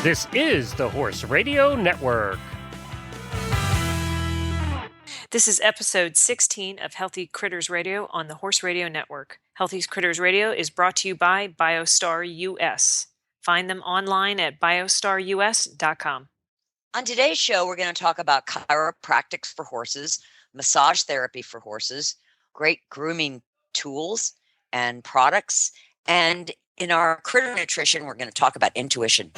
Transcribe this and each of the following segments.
This is the Horse Radio Network. This is episode 16 of Healthy Critters Radio on the Horse Radio Network. Healthy Critters Radio is brought to you by BioStar US. Find them online at biostarus.com. On today's show, we're going to talk about chiropractics for horses, massage therapy for horses, great grooming tools and products, and in our critter nutrition, we're going to talk about intuition.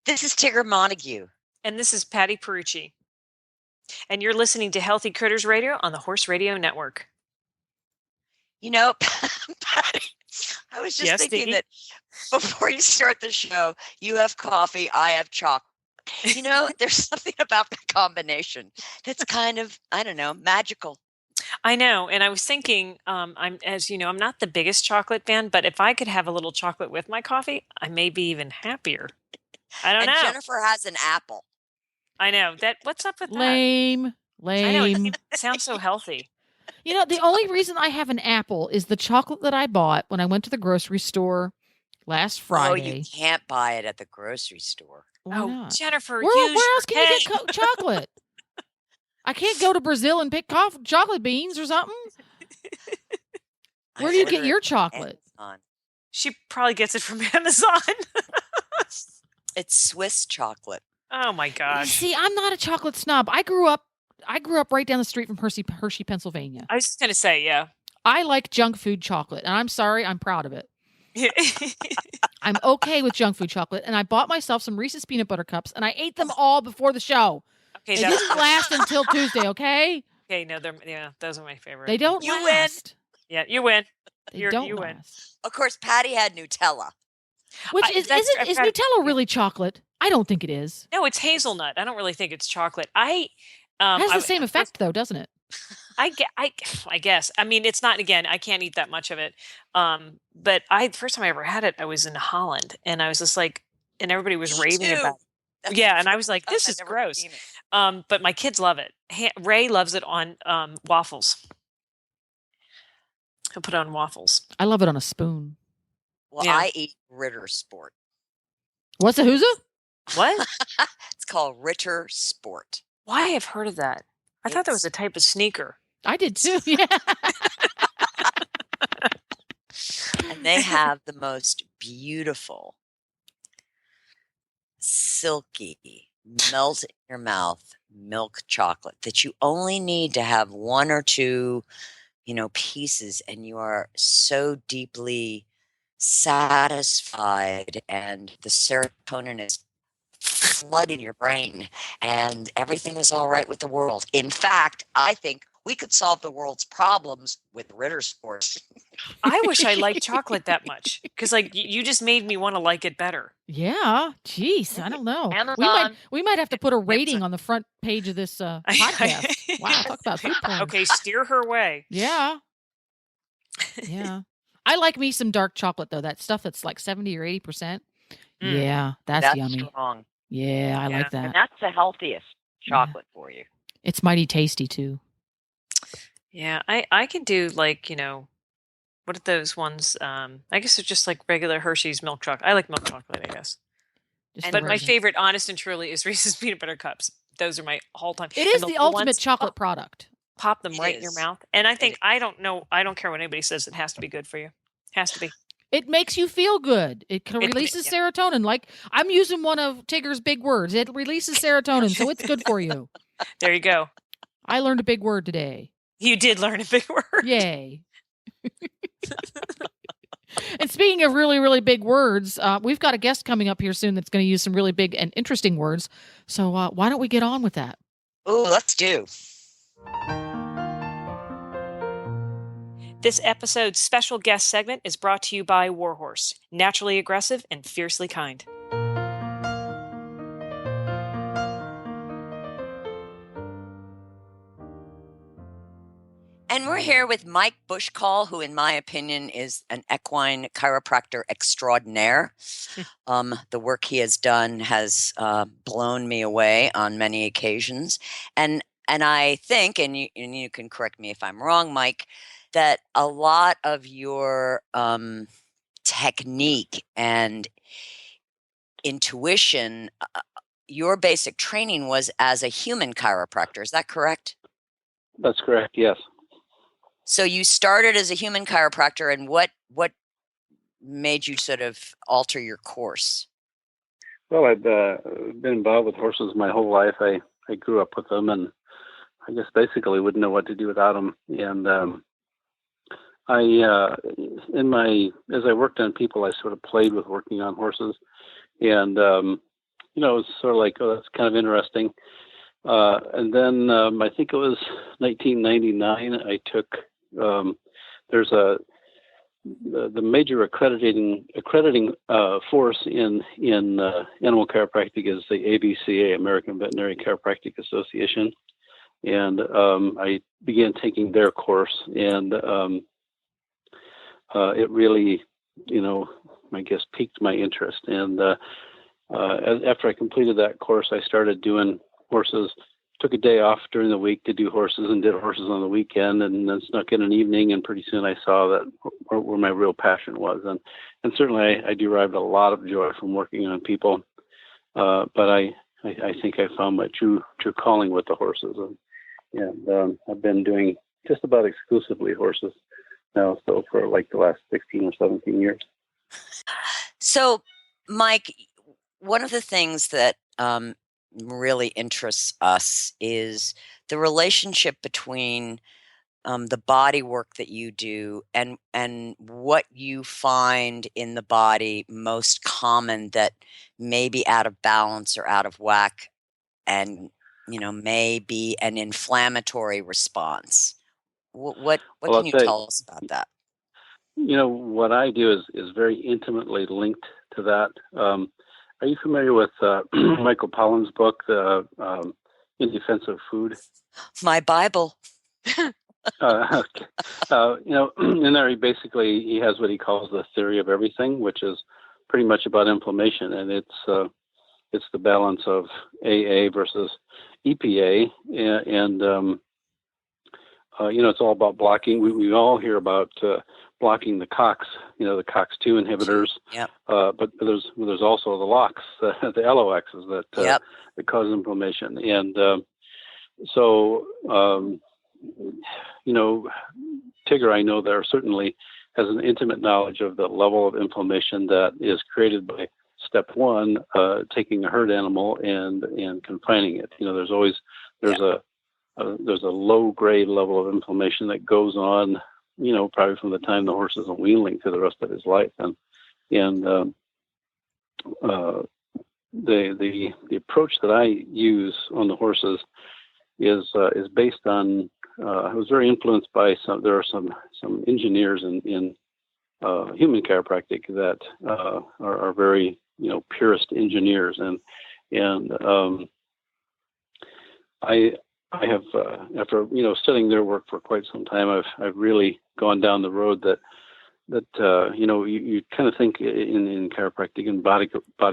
This is Tigger Montague. And this is Patty Perucci. And you're listening to Healthy Critters Radio on the Horse Radio Network. You know, Patty, I was just thinking that before you start the show, you have coffee, I have chocolate. You know, there's something about the combination that's kind of, I don't know, magical. I know. And I was thinking, I'm not the biggest chocolate fan, but if I could have a little chocolate with my coffee, I may be even happier. I don't know. Jennifer has an apple. I know. What's up with that? Lame. I know. It sounds so healthy. You know, the only reason I have an apple is the chocolate that I bought when I went to the grocery store last Friday. Oh, you can't buy it at the grocery store. Why not? Jennifer, where else can you get chocolate? I can't go to Brazil and pick chocolate beans or something. Where do you get your chocolate? Amazon. She probably gets it from Amazon. It's Swiss chocolate. Oh my gosh! See, I'm not a chocolate snob. I grew up right down the street from Hershey, Pennsylvania. I was just gonna say, yeah. I like junk food chocolate, and I'm sorry, I'm proud of it. I'm okay with junk food chocolate, and I bought myself some Reese's peanut butter cups, and I ate them all before the show. Okay, they didn't last until Tuesday. Okay. Okay, no, those are my favorite. They don't. You last. Win. Yeah, you win. You win. Of course, Patty had Nutella. Which is Nutella really chocolate? I don't think it is. No, it's hazelnut. I don't really think it's chocolate. It has the same effect though, doesn't it? I guess. I mean, it's not. Again, I can't eat that much of it. But the first time I ever had it, I was in Holland, and I was just like, and everybody was raving about it. Yeah, and I was like, this is gross. But my kids love it. Ray loves it on waffles. He'll put it on waffles. I love it on a spoon. Well, yeah. I eat Ritter Sport. What's a who's a? What? It's called Ritter Sport. Why? I've heard of that. I thought that was a type of sneaker. I did too. Yeah. And they have the most beautiful, silky, melt in your mouth milk chocolate that you only need to have one or two, pieces, and you are so deeply satisfied, and the serotonin is flooding your brain, and everything is all right with the world. In fact, I think we could solve the world's problems with Ritter Sport. I wish I liked chocolate that much, because you just made me want to like it better. Yeah, jeez, I don't know. Amazon. We might have to put a rating on the front page of this podcast. Wow, talk about food porn. Okay, steer her way. Yeah. Yeah. I like me some dark chocolate though. That stuff that's like 70 or 80%. Yeah, that's yummy. Strong. Yeah, I like that. And that's the healthiest chocolate for you. It's mighty tasty too. Yeah, I can do what are those ones? I guess they're just like regular Hershey's milk chocolate. I like milk chocolate, I guess. But my favorite, honest and truly, is Reese's peanut butter cups. Those are my all-time. It is the ultimate chocolate product. Pop them right in your mouth. And I think, I don't care what anybody says, it has to be good for you. Has to be. It makes you feel good. It releases serotonin. Like, I'm using one of Tigger's big words. It releases serotonin, so it's good for you. There you go. I learned a big word today. You did learn a big word. Yay. And speaking of really, really big words, we've got a guest coming up here soon that's going to use some really big and interesting words. So why don't we get on with that? Oh, let's do. This episode's special guest segment is brought to you by Warhorse, naturally aggressive and fiercely kind. And we're here with Mike Bushcall, who, in my opinion, is an equine chiropractor extraordinaire. The work he has done has blown me away on many occasions. And I think, and you can correct me if I'm wrong, Mike, that a lot of your technique and intuition, your basic training was as a human chiropractor. Is that correct? That's correct, yes. So you started as a human chiropractor, and what made you sort of alter your course? Well, I've been involved with horses my whole life. I grew up with them, and I guess basically wouldn't know what to do without them. And as I worked on people, I sort of played with working on horses, and it was sort of like, oh, that's kind of interesting. And then I think it was 1999. I took there's the major accrediting force in animal chiropractic is the AVCA, American Veterinary Chiropractic Association, and I began taking their course, and it really, I guess, piqued my interest. And after I completed that course, I started doing horses. Took a day off during the week to do horses, and did horses on the weekend, and then snuck in an evening, and pretty soon I saw that where my real passion was. And certainly I derived a lot of joy from working on people. But I think I found my true calling with the horses. And I've been doing just about exclusively horses now, so for like the last 16 or 17 years. So, Mike, one of the things that really interests us is the relationship between the body work that you do and what you find in the body most common that may be out of balance or out of whack, and may be an inflammatory response. What can you tell us about that? What I do is very intimately linked to that. Are you familiar with Michael Pollan's book, In Defense of Food? My Bible. Okay. In there he has what he calls the theory of everything, which is pretty much about inflammation, and it's the balance of AA versus EPA, and it's all about blocking. We all hear about blocking the COX, the COX-2 inhibitors. Yep. But there's also the LOX, the LOXs that cause inflammation. And so, Tigger, I know there certainly has an intimate knowledge of the level of inflammation that is created by step one, taking a herd animal and confining it. There's a low grade level of inflammation that goes on, probably from the time the horse is a weanling to the rest of his life. And the approach that I use on the horses is based on, I was very influenced by there are some engineers in human chiropractic that are very, purist engineers. And I have, after studying their work for quite some time, I've really gone down the road that you kind of think in chiropractic and body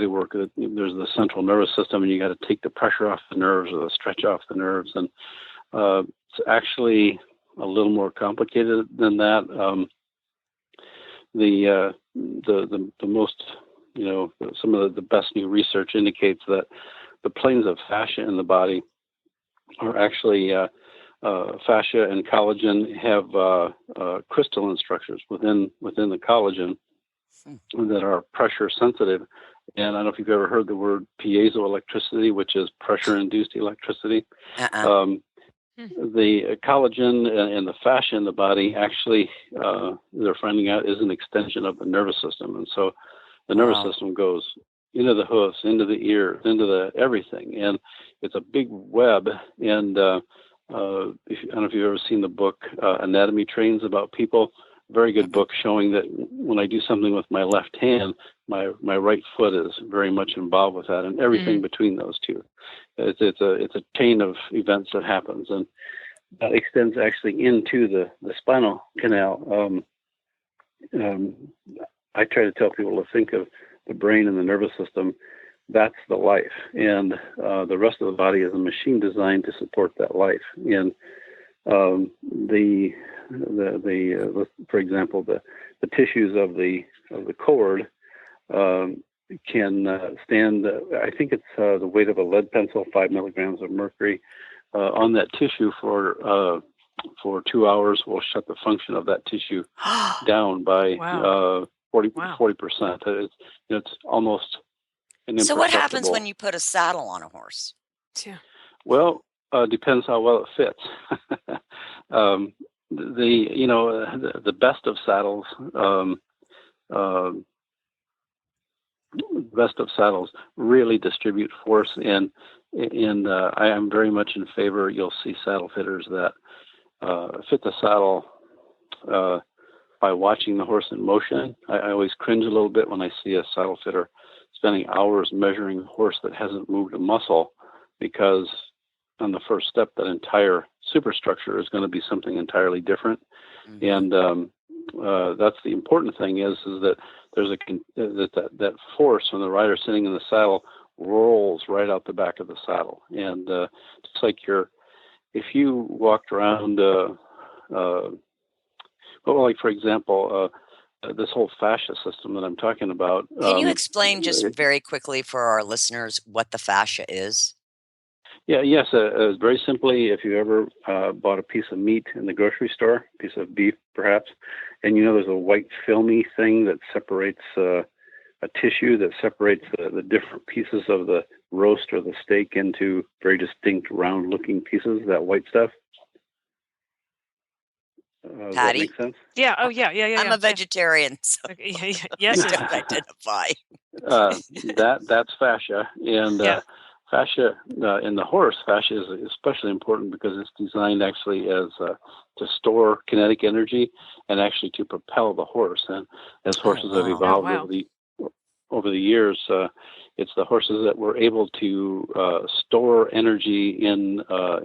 work that there's the central nervous system, and you got to take the pressure off the nerves or the stretch off the nerves, and it's actually a little more complicated than that. The most, some of the best new research indicates that the planes of fascia in the body are actually fascia and collagen have crystalline structures within the collagen that are pressure sensitive. And I don't know if you've ever heard the word piezoelectricity, which is pressure-induced electricity. The collagen and the fascia in the body actually, they're finding out, is an extension of the nervous system. And so the nervous system goes into the hoofs, into the ears, into the everything. And it's a big web. And I don't know if you've ever seen the book Anatomy Trains about people. Very good book showing that when I do something with my left hand, my right foot is very much involved with that, and everything between those two. It's a chain of events that happens. And extends actually into the spinal canal. I try to tell people to think of the brain and the nervous system. That's the life, and the rest of the body is a machine designed to support that life. And for example, the tissues of the cord can stand. I think it's the weight of a lead pencil, 5 milligrams of mercury on that tissue for 2 hours. Will shut the function of that tissue down by 40%. It's almost an So what happens when you put a saddle on a horse? Yeah. Well, depends how well it fits. The best of saddles. Best of saddles really distribute force, and I am very much in favor. You'll see saddle fitters that fit the saddle by watching the horse in motion. I always cringe a little bit when I see a saddle fitter spending hours measuring a horse that hasn't moved a muscle, because on the first step, that entire superstructure is going to be something entirely different. Mm-hmm. And that's the important thing is that there's that force when the rider sitting in the saddle rolls right out the back of the saddle. And just like if you walked around, like for example, this whole fascia system that I'm talking about. Can you explain just very quickly for our listeners what the fascia is? Yes. Very simply, if you ever bought a piece of meat in the grocery store, a piece of beef perhaps, and there's a white filmy thing that separates a tissue that separates the different pieces of the roast or the steak into very distinct round-looking pieces, that white stuff. Does that make sense? Yeah. Oh, yeah. I'm a vegetarian, so yes, I don't identify. That's fascia, and fascia in the horse. Fascia is especially important because it's designed actually as to store kinetic energy and actually to propel the horse. And as horses have evolved over the years, it's the horses that were able to store energy in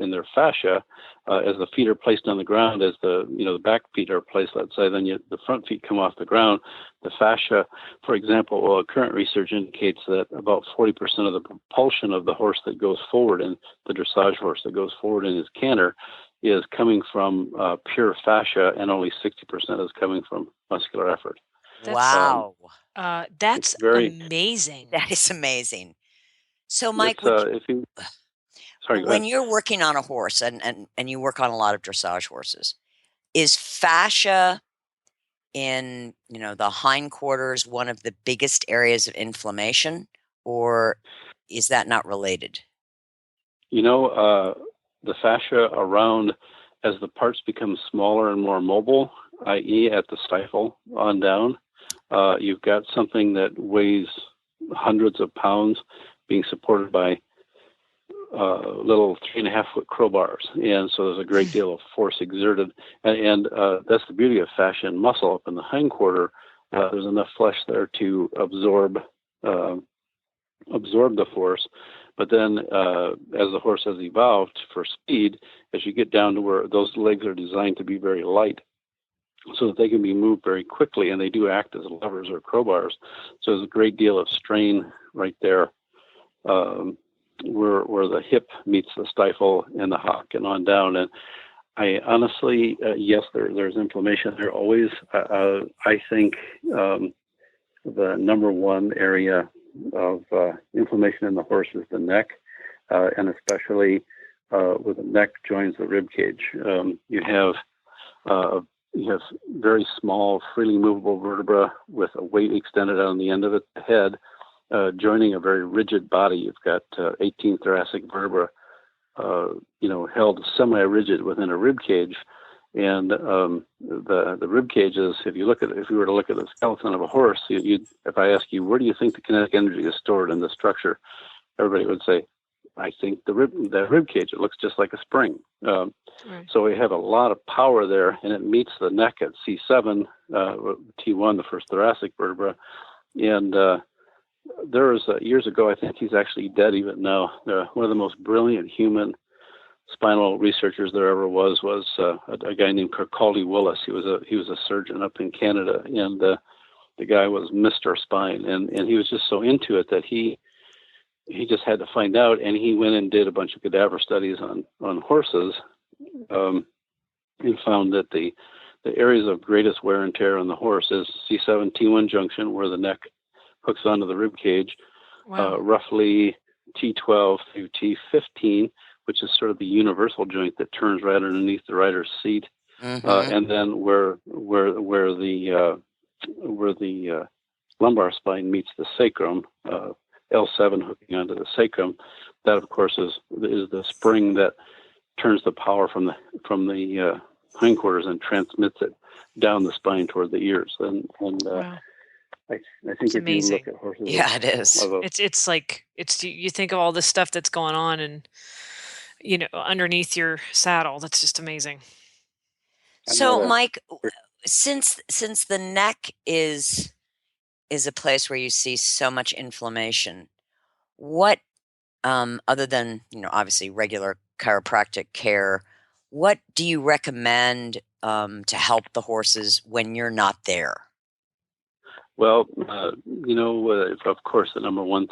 their fascia as the feet are placed on the ground. As the back feet are placed, let's say, then the front feet come off the ground. The fascia, for example, current research indicates that about 40% of the propulsion of the horse that goes forward, in the dressage horse that goes forward in his canter, is coming from pure fascia, and only 60% is coming from muscular effort. Wow. That's amazing. That is amazing. So, Mike, sorry, when you're working on a horse and you work on a lot of dressage horses, is fascia in the hindquarters one of the biggest areas of inflammation, or is that not related? The fascia around, as the parts become smaller and more mobile, i.e. at the stifle on down, you've got something that weighs hundreds of pounds being supported by little 3.5-foot crowbars. And so there's a great deal of force exerted. And that's the beauty of fascia and muscle. Up in the hindquarter, there's enough flesh there to absorb the force. But then as the horse has evolved for speed, as you get down to where those legs are designed to be very light, so that they can be moved very quickly, and they do act as levers or crowbars. So there's a great deal of strain right there where the hip meets the stifle and the hock and on down. And I honestly, yes, there's inflammation there always. I think the number one area of inflammation in the horse is the neck, and especially where the neck joins the rib cage. You have very small, freely movable vertebra with a weight extended on the end of it, the head, joining a very rigid body. You've got 18 thoracic vertebra, held semi-rigid within a rib cage. And the rib cages, if you were to look at the skeleton of a horse, if I ask you, where do you think the kinetic energy is stored in the structure? Everybody would say, I think the rib cage. It looks just like a spring. Right. So we have a lot of power there, and it meets the neck at C7, T1, the first thoracic vertebra. And there was years ago, I think he's actually dead even now. One of the most brilliant human spinal researchers there ever was a guy named Kirkcaldy Willis. He was a surgeon up in Canada, and the guy was Mr. Spine, and he was just so into it that he just had to find out, and he went and did a bunch of cadaver studies on horses, and found that the areas of greatest wear and tear on the horse is C7 T1 junction, where the neck hooks onto the rib cage, roughly T12 through T15, which is sort of the universal joint that turns right underneath the rider's seat, and then where the lumbar spine meets the sacrum, L7 hooking onto the sacrum. That, of course, is the spring that turns the power from the hindquarters and transmits it down the spine toward the ears. And I think it's if amazing. you look at horses, it is. It's like you think of all this stuff that's going on, and underneath your saddle. That's just amazing. So, Mike, since the neck is a place where you see so much inflammation, what other than obviously regular chiropractic care, what do you recommend to help the horses when you're not there? Well, of course, the number one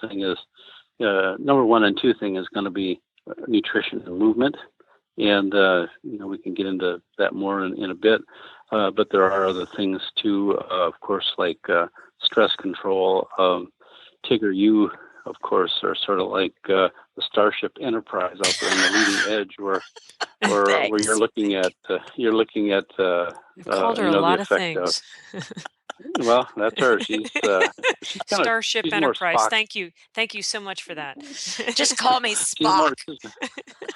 and two thing is going to be nutrition and movement, and we can get into that more in a bit. But there are other things too, of course, like stress control. Tigger, you, of course, are sort of like the Starship Enterprise out there on the leading edge, where you're looking at You've called her a lot of things. Well, that's her. She's Starship she's Enterprise. Thank you so much for that. Just call me Spock.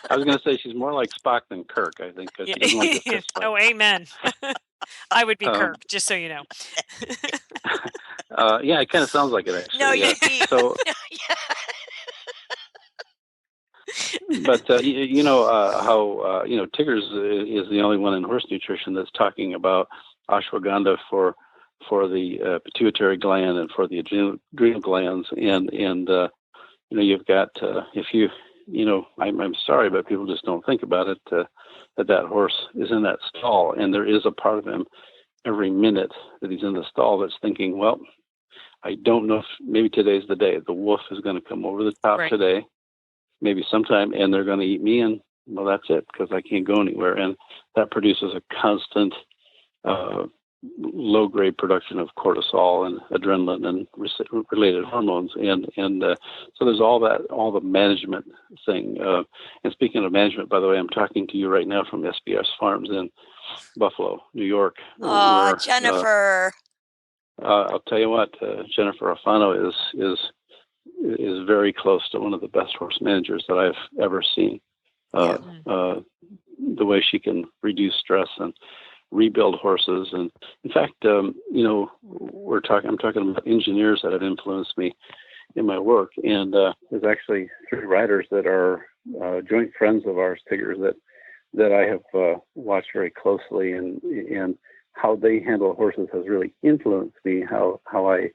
I was going to say she's more like Spock than Kirk, I think. She doesn't like to fist fight. Oh, amen. I would be Kirk, just so you know. Yeah, it kind of sounds like it, actually. No, you'd be. So, but how Tigger's is the only one in horse nutrition that's talking about ashwagandha for the pituitary gland and for the adrenal glands, and you've got I'm sorry, but people just don't think about it, that horse is in that stall, and there is a part of him every minute that he's in the stall that's thinking, well, I don't know if maybe today's the day. The wolf is going to come over the top today, maybe sometime, and they're going to eat me, and well, that's it, because I can't go anywhere. And that produces a constant low-grade production of cortisol and adrenaline and related hormones, and so there's all the management thing. And speaking of management, by the way, I'm talking to you right now from SBS Farms in Buffalo, New York. Oh, Jennifer! I'll tell you what, Jennifer Alfano is very close to one of the best horse managers that I've ever seen. The way she can reduce stress and rebuild horses, and in fact, I'm talking about engineers that have influenced me in my work, and there's actually 3 riders that are joint friends of ours, Tiggers, that I have watched very closely, and how they handle horses has really influenced me. How I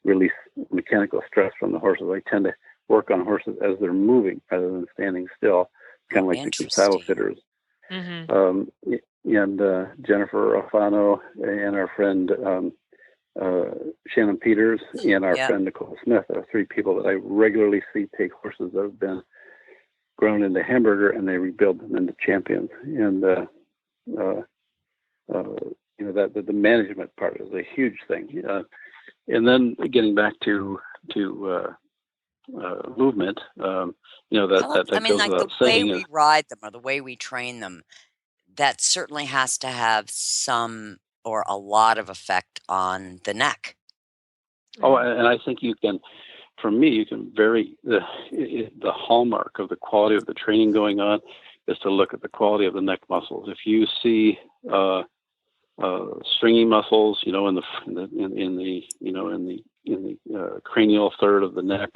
release mechanical stress from the horses. I tend to work on horses as they're moving rather than standing still, kind of like the two saddle fitters. Mm-hmm. And Jennifer Alfano and our friend Shannon Peters and our friend Nicole Smith are 3 people that I regularly see take horses that have been grown into hamburger, and they rebuild them into champions. And that the management part is a huge thing. And then getting back to movement, that goes without saying. The way we ride them or the way we train them, that certainly has to have some or a lot of effect on the neck. Oh, and I think you can vary the hallmark of the quality of the training going on is to look at the quality of the neck muscles. If you see stringy muscles, in the cranial third of the neck,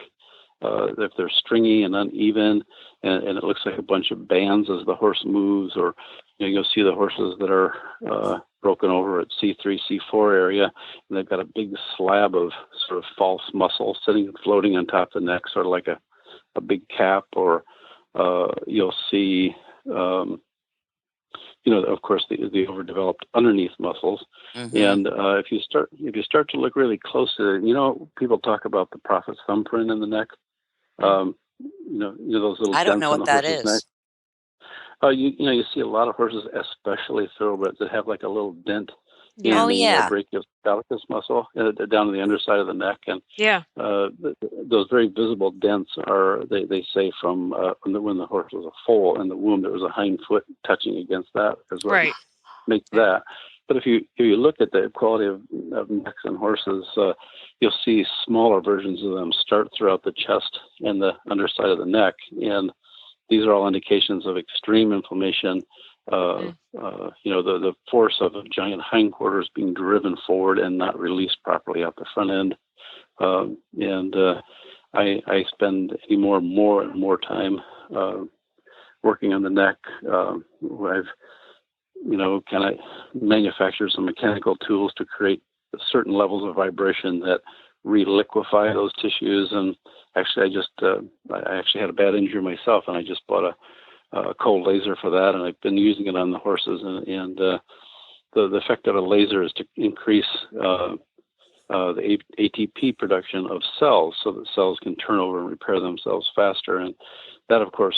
if they're stringy and uneven, and it looks like a bunch of bands as the horse moves, or you'll see the horses that are broken over at C3, C4 area, and they've got a big slab of sort of false muscle floating on top of the neck, sort of like a big cap, or you'll see of course, the overdeveloped underneath muscles. Mm-hmm. And if you start to look really close to it, people talk about the prophet's thumbprint in the neck. Those little I don't dents know on what the that horse's is. neck. You see a lot of horses, especially thoroughbreds, that have like a little dent in the brachioscalicus muscle down to the underside of the neck, and those very visible dents are they say from when the horse was a foal in the womb, there was a hind foot touching against that, is what makes that. But if you look at the quality of necks and horses, you'll see smaller versions of them start throughout the chest and the underside of the neck, and these are all indications of extreme inflammation. The force of the giant hindquarters being driven forward and not released properly out the front end. I spend more and more time working on the neck. I've kind of manufactured some mechanical tools to create certain levels of vibration that reliquefy those tissues. And actually, I actually had a bad injury myself, and I just bought a cold laser for that, and I've been using it on the horses. And the effect of a laser is to increase the ATP production of cells, so that cells can turn over and repair themselves faster. And that, of course,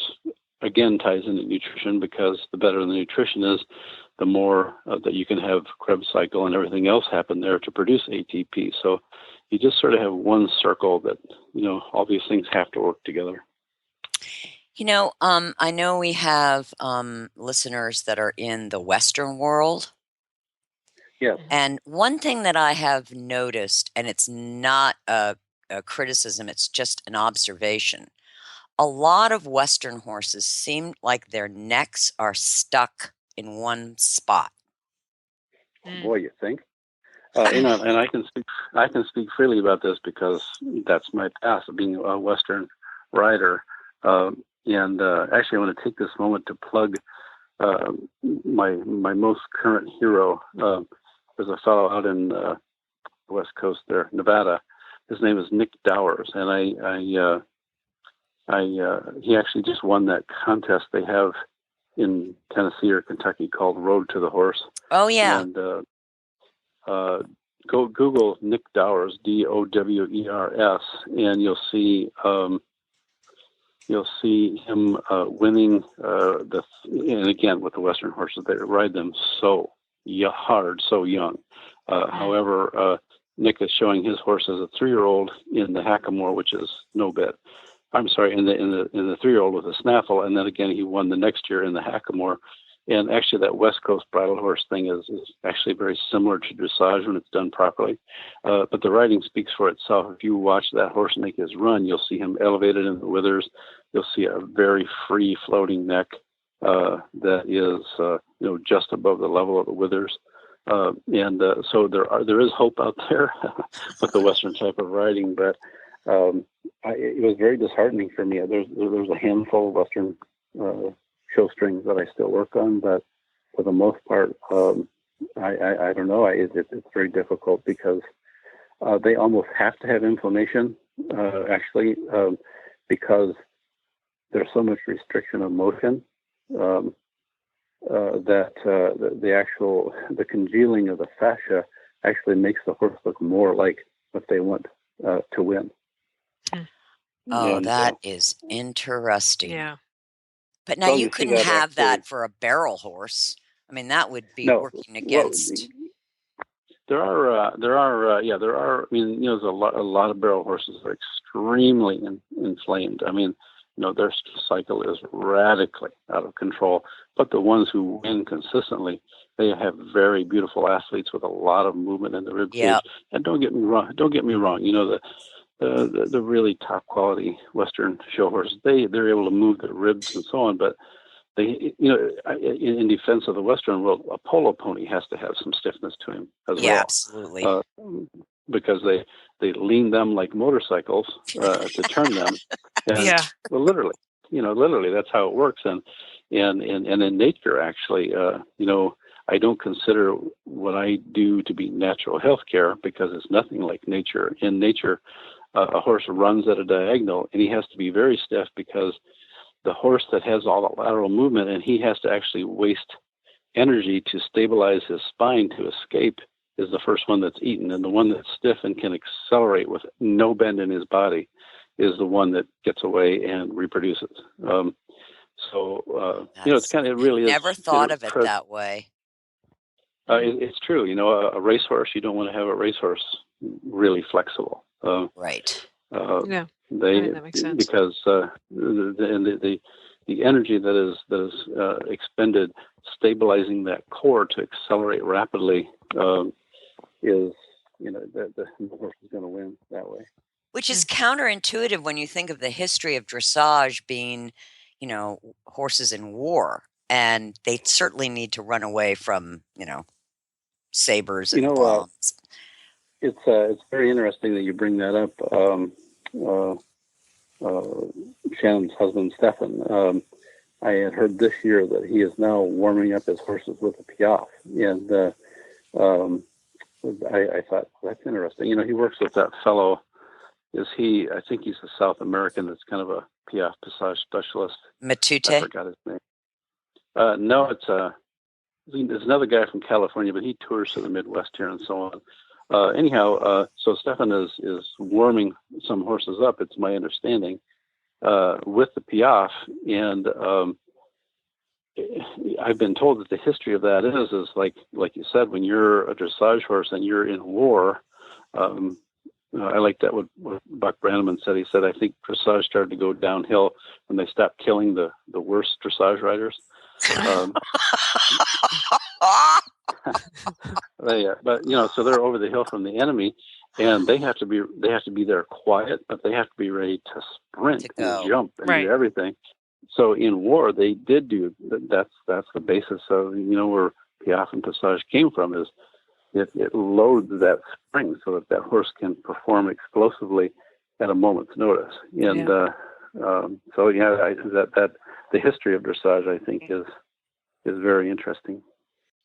again ties into nutrition, because the better the nutrition is, the more that you can have Krebs cycle and everything else happen there to produce ATP. So you just sort of have one circle that, all these things have to work together. I know we have listeners that are in the Western world. Yeah. And one thing that I have noticed, and it's not a criticism, it's just an observation. A lot of Western horses seem like their necks are stuck in one spot. Boy, you think? And I can speak freely about this because that's my past of being a Western rider. And actually, I want to take this moment to plug my most current hero. There's a fellow out in the West Coast there, Nevada. His name is Nick Dowers, and he actually just won that contest they have in Tennessee or Kentucky called Road to the Horse. Oh yeah. And go Google Nick Dowers, Dowers, and you'll see him winning and again with the Western horses, they ride them so hard, so young. However, Nick is showing his horse as a 3-year-old in the Hackamore, which is no bet. I'm sorry, in the 3-year-old with a snaffle, and then again he won the next year in the Hackamore. And actually, that West Coast bridle horse thing is actually very similar to dressage when it's done properly. But the riding speaks for itself. If you watch that horse make his run, you'll see him elevated in the withers. You'll see a very free floating neck that is just above the level of the withers. So there is hope out there with the Western type of riding, but it was very disheartening for me. There's a handful of Western show strings that I still work on, but for the most part, I don't know. It's very difficult because they almost have to have inflammation, because there's so much restriction of motion that the congealing of the fascia actually makes the horse look more like what they want to win. Oh, that is interesting. Yeah. But now you couldn't have that for a barrel horse. I mean, that would be working against. There are. I mean, there's a lot of barrel horses that are extremely inflamed. I mean, their cycle is radically out of control. But the ones who win consistently, they have very beautiful athletes with a lot of movement in the rib cage. And don't get me wrong. The really top quality Western show horses, they're able to move their ribs and so on, but they, in defense of the Western world, a polo pony has to have some stiffness to him as well. Yeah, absolutely. Because they lean them like motorcycles to turn them. And, well, literally that's how it works. And in nature, actually, I don't consider what I do to be natural health care because it's nothing like nature. In nature, a horse runs at a diagonal, and he has to be very stiff because the horse that has all the lateral movement, and he has to actually waste energy to stabilize his spine to escape, is the first one that's eaten. And the one that's stiff and can accelerate with no bend in his body is the one that gets away and reproduces. It's kind of, it really is. Never thought of it that way. It's true. A racehorse, you don't want to have a racehorse really flexible. Right. Yeah. That makes sense. Because the energy that is expended stabilizing that core to accelerate rapidly is, the horse is going to win that way. Which is counterintuitive when you think of the history of dressage being, horses in war, and they certainly need to run away from, sabers and bombs. It's very interesting that you bring that up. Shannon's husband, Stefan, I had heard this year that he is now warming up his horses with a Piaffe. And I thought, that's interesting. He works with that fellow. I think he's a South American that's kind of a Piaffe Passage specialist. Matute? I forgot his name. No, there's another guy from California, but he tours to the Midwest here and so on. Anyhow, so Stefan is warming some horses up, it's my understanding, with the Piaffe. And I've been told that the history of that is like you said, when you're a dressage horse and you're in war, I like that what Buck Brannaman said. He said, I think dressage started to go downhill when they stopped killing the worst dressage riders. So they're over the hill from the enemy, and they have to be there quiet, but they have to be ready to sprint and jump and do everything. So in war, they did do that. That's the basis of where Piaffe and Passage came from, is it loads that spring so that horse can perform explosively at a moment's notice. And that the history of dressage, I think, is very interesting.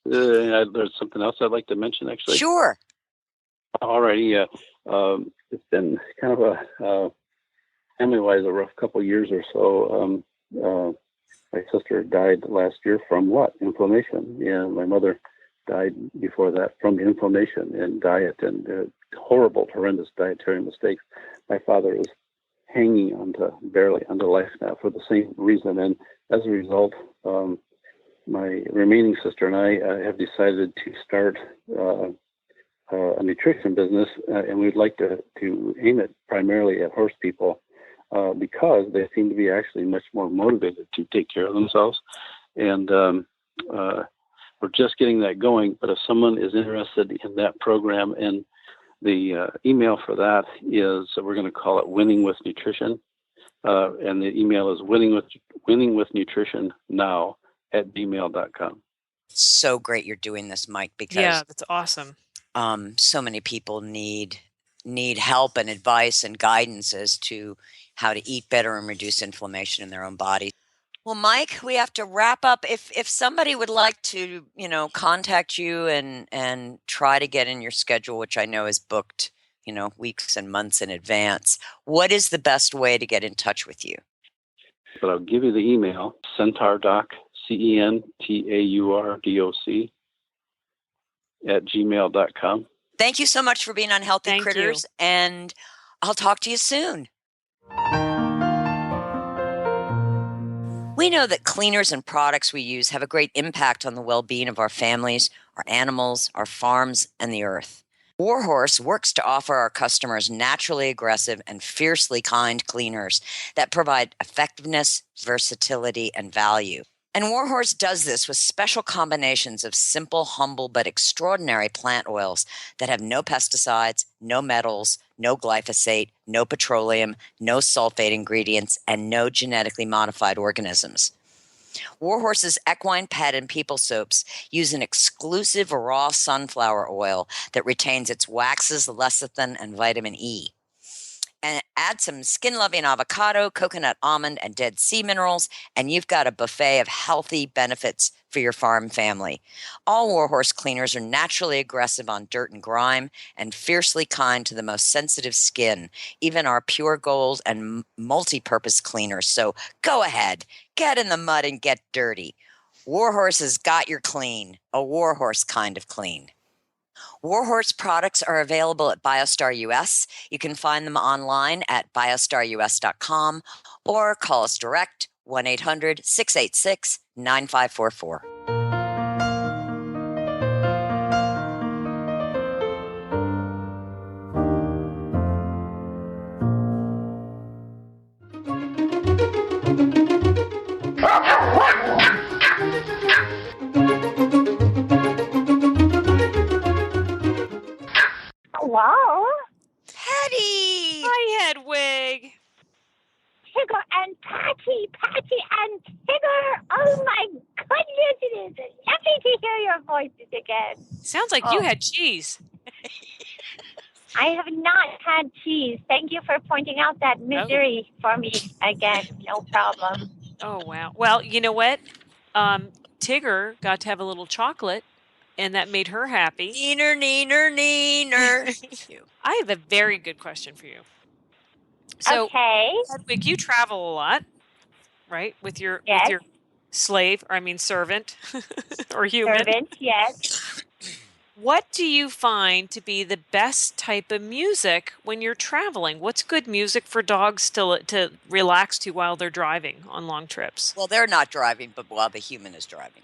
There's something else I'd like to mention, actually. Sure. Alrighty. It's been kind of a family-wise a rough couple years or so. My sister died last year from inflammation. And my mother died before that from inflammation and diet and horrendous dietary mistakes. My father is hanging barely onto life now for the same reason. And as a result, my remaining sister and I have decided to start a nutrition business, and we'd like to aim it primarily at horse people because they seem to be actually much more motivated to take care of themselves. And we're just getting that going. But if someone is interested in that program, and the email for that is, we're going to call it Winning with Nutrition. And the email is winningwithnutritionnow@gmail.com. So great you're doing this, Mike, because that's awesome. So many people need help and advice and guidance as to how to eat better and reduce inflammation in their own body. Well, Mike, we have to wrap up. If somebody would like to, contact you and try to get in your schedule, which I know is booked, weeks and months in advance, what is the best way to get in touch with you? But I'll give you the email, centaurdoc, CENTAURDOC @gmail.com. Thank you so much for being on Healthy Critters, and I'll talk to you soon. We know that cleaners and products we use have a great impact on the well-being of our families, our animals, our farms, and the earth. Warhorse works to offer our customers naturally aggressive and fiercely kind cleaners that provide effectiveness, versatility, and value. And Warhorse does this with special combinations of simple, humble, but extraordinary plant oils that have no pesticides, no metals, no glyphosate, no petroleum, no sulfate ingredients, and no genetically modified organisms. Warhorse's equine, pet, and people soaps use an exclusive raw sunflower oil that retains its waxes, lecithin, and vitamin E. And add some skin-loving avocado, coconut almond, and dead sea minerals, and you've got a buffet of healthy benefits for your farm family. All Warhorse cleaners are naturally aggressive on dirt and grime and fiercely kind to the most sensitive skin, even our pure gold and multi-purpose cleaners. So go ahead, get in the mud and get dirty. Warhorse has got your clean, a Warhorse kind of clean. Warhorse products are available at BioStar US. You can find them online at biostarus.com or call us direct 1-800-686-9544. Hello? Patty! Hi, Hedwig. Tigger and Patty and Tigger. Oh my goodness, it is lovely to hear your voices again. Sounds like you had cheese. I have not had cheese. Thank you for pointing out that misery for me again. No problem. Oh, wow. Well, you know what? Tigger got to have a little chocolate, and that made her happy. Neener, neener, neener. I have a very good question for you. So, Okay. Hedwig, you travel a lot, right? With your Yes. slave, or I mean servant, or human. Servant, yes. What do you find to be the best type of music when you're traveling? What's good music for dogs to relax to while they're driving on long trips? Well, they're not driving, but while the human is driving.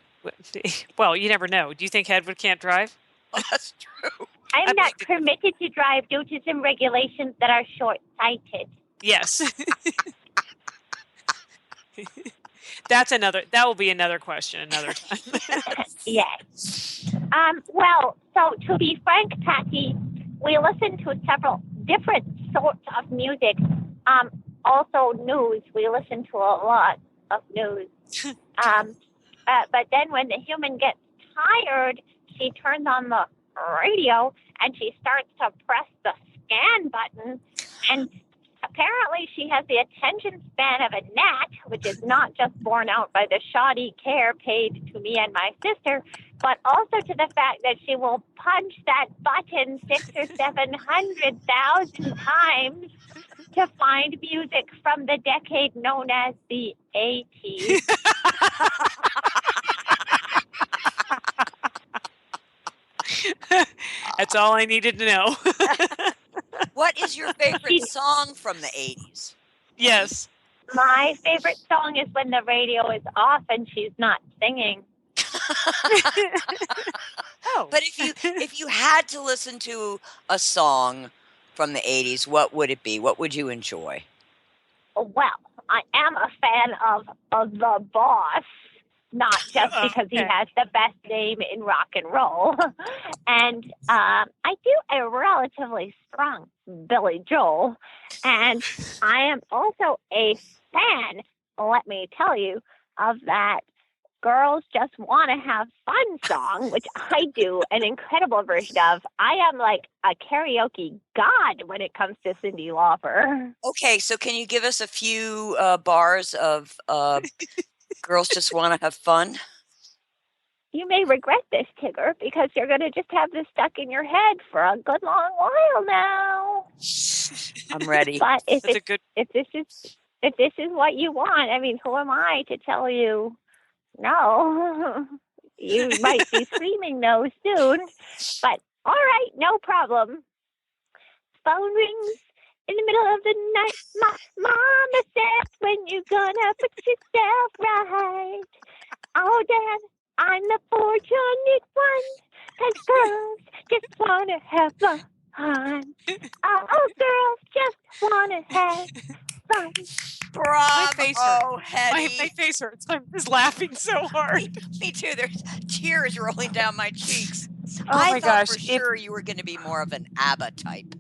Well, you never know. Do you think Hedwig can't drive? Well, that's true. I'm not permitted to drive due to some regulations that are short-sighted. Yes. That will be another question another time. Yes. Well, so to be frank, Patty, we listen to several different sorts of music. Also news. We listen to a lot of news. But then when the human gets tired, she turns on the radio and she starts to press the scan button, and apparently she has the attention span of a gnat, which is not just borne out by the shoddy care paid to me and my sister, but also to the fact that she will punch that button 600,000 or 700,000 times to find music from the decade known as the 80s. That's all I needed to know. What is your favorite song from the 80s? Yes. My favorite song is when the radio is off and she's not singing. Oh. But if you had to listen to a song from the 80s, what would it be? What would you enjoy? Well, I am a fan of The Boss, not just because he has the best name in rock and roll. And I do a relatively strong Billy Joel. And I am also a fan, let me tell you, of that Girls Just Want to Have Fun song, which I do an incredible version of. I am like a karaoke god when it comes to Cyndi Lauper. Okay, so can you give us a few bars of Girls Just Want to Have Fun? You may regret this, Tigger, because you're going to just have this stuck in your head for a good long while now. I'm ready. But if this is what you want, I mean, who am I to tell you no? You might be screaming no soon, but all right, no problem. Phone rings in the middle of the night. Mama says, when you gonna put yourself right? Oh, Dad, I'm the fortunate one, 'cause girls just wanna have fun. Oh, girls just wanna have fun. Bravo, Hetty. My face hurts. I'm just laughing so hard. Me too. There's tears rolling down my cheeks. Oh I my thought gosh. for sure you were going to be more of an ABBA type.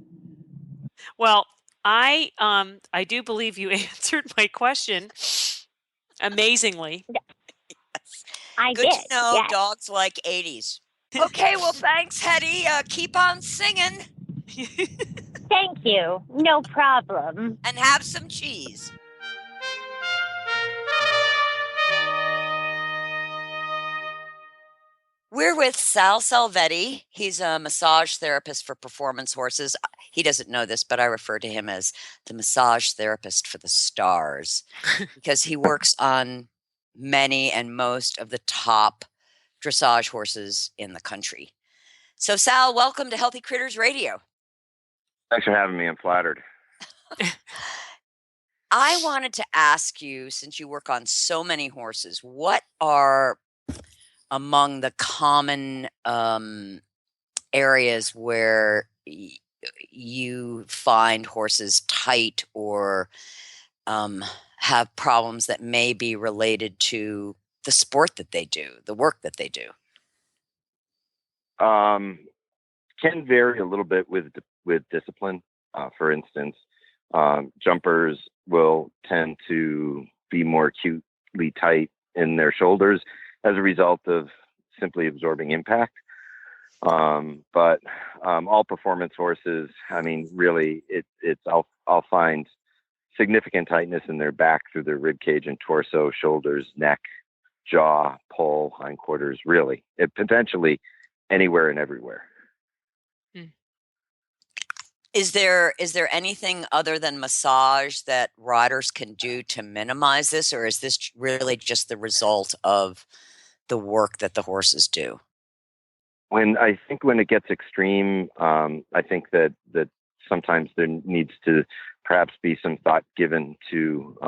Well, I do believe you answered my question amazingly. Yes. I Good did. to know yes. dogs like 80s. Okay, well, thanks, Hetty. Keep on singing. Thank you. No problem. And have some cheese. We're with Sal Salvetti. He's a massage therapist for performance horses. He doesn't know this, but I refer to him as the massage therapist for the stars because he works on many and most of the top dressage horses in the country. So, Sal, welcome to Healthy Critters Radio. Thanks for having me. I'm flattered. I wanted to ask you, since you work on so many horses, what are among the common areas where you find horses tight or have problems that may be related to the sport that they do, the work that they do? Can vary a little bit with discipline. For instance, jumpers will tend to be more acutely tight in their shoulders as a result of simply absorbing impact. But all performance horses, I mean, really, I'll find significant tightness in their back through their rib cage and torso, shoulders, neck, jaw, poll, hindquarters. Really, it potentially anywhere and everywhere. Is there anything other than massage that riders can do to minimize this, or is this really just the result of the work that the horses do? When it gets extreme, I think that sometimes there needs to perhaps be some thought given to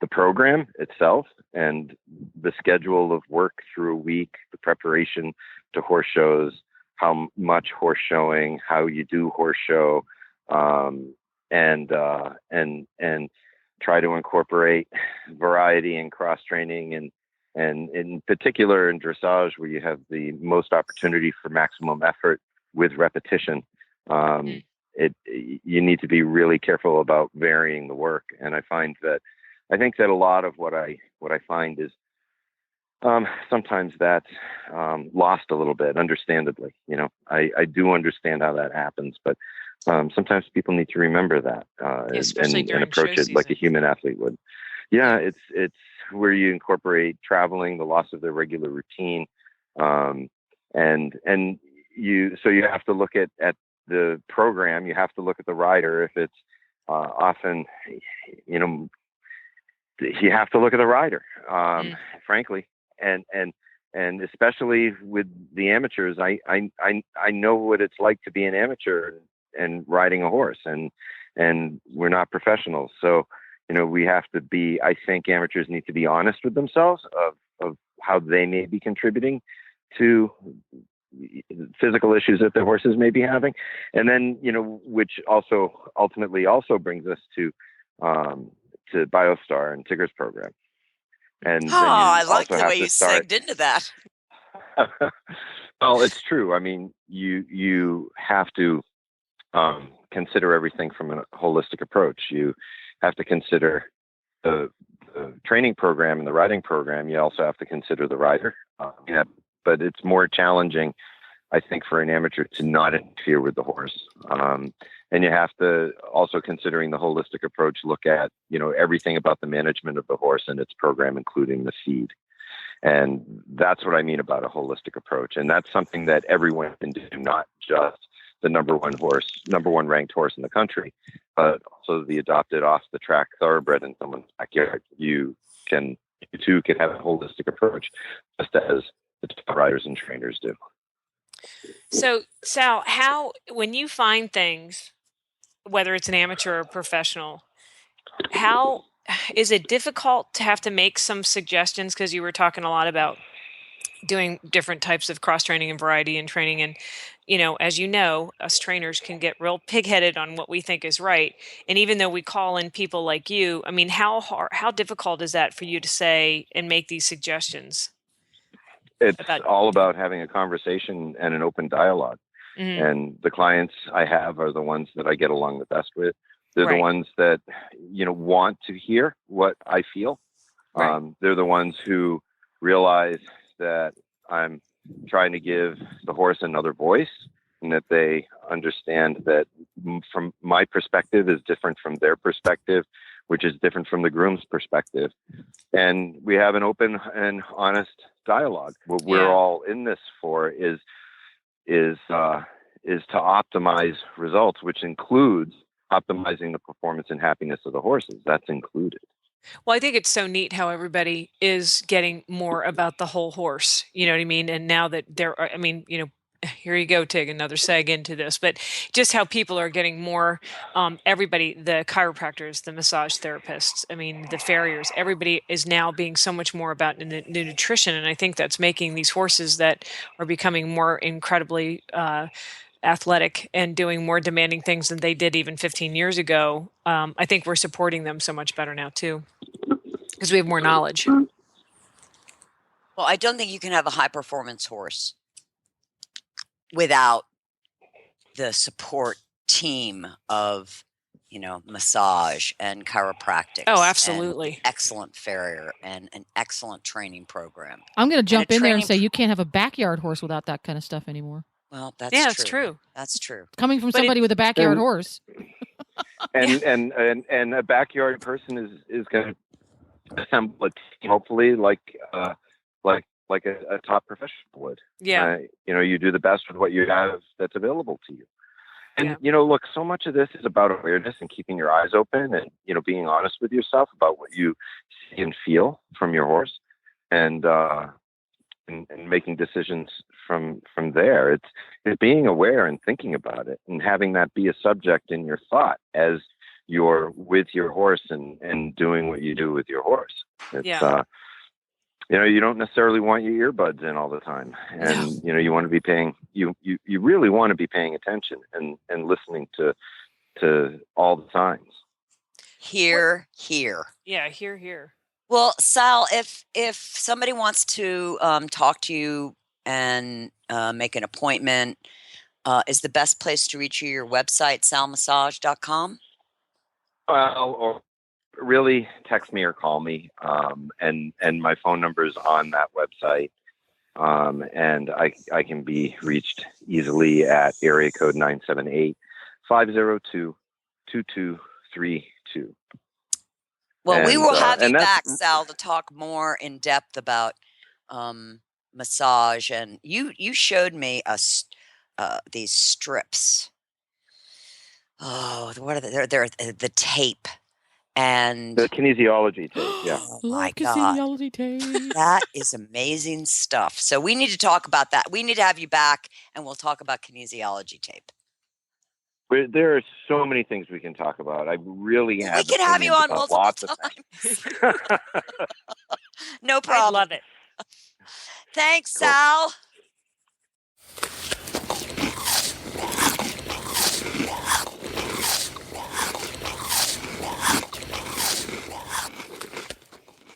the program itself and the schedule of work through a week, the preparation to horse shows, how much horse showing, how you do horse show, and try to incorporate variety and cross training, and in particular in dressage, where you have the most opportunity for maximum effort with repetition. You need to be really careful about varying the work, and I think that a lot of what I find is sometimes that's lost a little bit, understandably. You know, I do understand how that happens, but sometimes people need to remember that and approach it like a human athlete would. Yeah, it's where you incorporate traveling, the loss of their regular routine, and you have to look at the program. You have to look at the rider. If it's often, you know, you have to look at the rider, frankly. And especially with the amateurs, I know what it's like to be an amateur and riding a horse, and we're not professionals. So, you know, we have to be, I think amateurs need to be honest with themselves of how they may be contributing to physical issues that the horses may be having. And then, you know, which also ultimately also brings us to BioStar and Tigger's program. And I like the way you segged into that. Well, it's true. I mean, you have to consider everything from a holistic approach. You have to consider the training program and the riding program. You also have to consider the rider. But it's more challenging, I think, for an amateur to not interfere with the horse. And you have to also, considering the holistic approach, look at, you know, everything about the management of the horse and its program, including the feed. And that's what I mean about a holistic approach. And that's something that everyone can do, not just the number one ranked horse in the country, but also the adopted off the track thoroughbred in someone's backyard. You too can have a holistic approach, just as the top riders and trainers do. So, Sal, when you find things, whether it's an amateur or professional, how is it difficult to have to make some suggestions? Because you were talking a lot about doing different types of cross training and variety and training. And, you know, as you know, us trainers can get real pig-headed on what we think is right. And even though we call in people like you, I mean, how difficult is that for you to say and make these suggestions? It's all about having a conversation and an open dialogue. Mm-hmm. And the clients I have are the ones that I get along the best with. They're the ones that, you know, want to hear what I feel. Right. They're the ones who realize that I'm trying to give the horse another voice, and that they understand that from my perspective is different from their perspective, which is different from the groom's perspective. And we have an open and honest dialogue. What we're all in this for is to optimize results, which includes optimizing the performance and happiness of the horses. That's included. Well, I think it's so neat how everybody is getting more about the whole horse. You know what I mean? And now that there are, I mean, here you go, Tig, another seg into this, but just how people are getting more, everybody, the chiropractors, the massage therapists, I mean, the farriers, everybody is now being so much more about the nutrition. And I think that's making these horses that are becoming more incredibly, athletic and doing more demanding things than they did even 15 years ago. I think we're supporting them so much better now too, because we have more knowledge. Well, I don't think you can have a high performance horse without the support team of, massage and chiropractic. Oh, absolutely. Excellent farrier and an excellent training program. I'm going to jump in there and say you can't have a backyard horse without that kind of stuff anymore. Well, that's That's true. That's true. Coming from somebody with a backyard horse. And a backyard person is going to assemble a team, hopefully like a top professional would. Yeah. You do the best with what you have that's available to you. And, look, so much of this is about awareness and keeping your eyes open and, being honest with yourself about what you see and feel from your horse and making decisions from there. It's being aware and thinking about it and having that be a subject in your thought as you're with your horse and doing what you do with your horse. You don't necessarily want your earbuds in all the time, and you want to be paying. You really want to be paying attention and listening to all the signs. Here. Yeah, here. Well, Sal, if somebody wants to talk to you and make an appointment, is the best place to reach you your website, salmassage.com? Well, or really text me or call me, and my phone number is on that website, and I can be reached easily at area code 978-502-2232. Well, we will have you back, Sal, to talk more in depth about massage. And you showed me these strips. Oh, what are they? They're the tape and the kinesiology tape. Yeah. Oh my God, that is amazing stuff. So we need to talk about that. We need to have you back, and we'll talk about kinesiology tape. There are so many things we can talk about. I really have. We can have you on multiple times. No problem. I love it. Thanks, cool. Sal.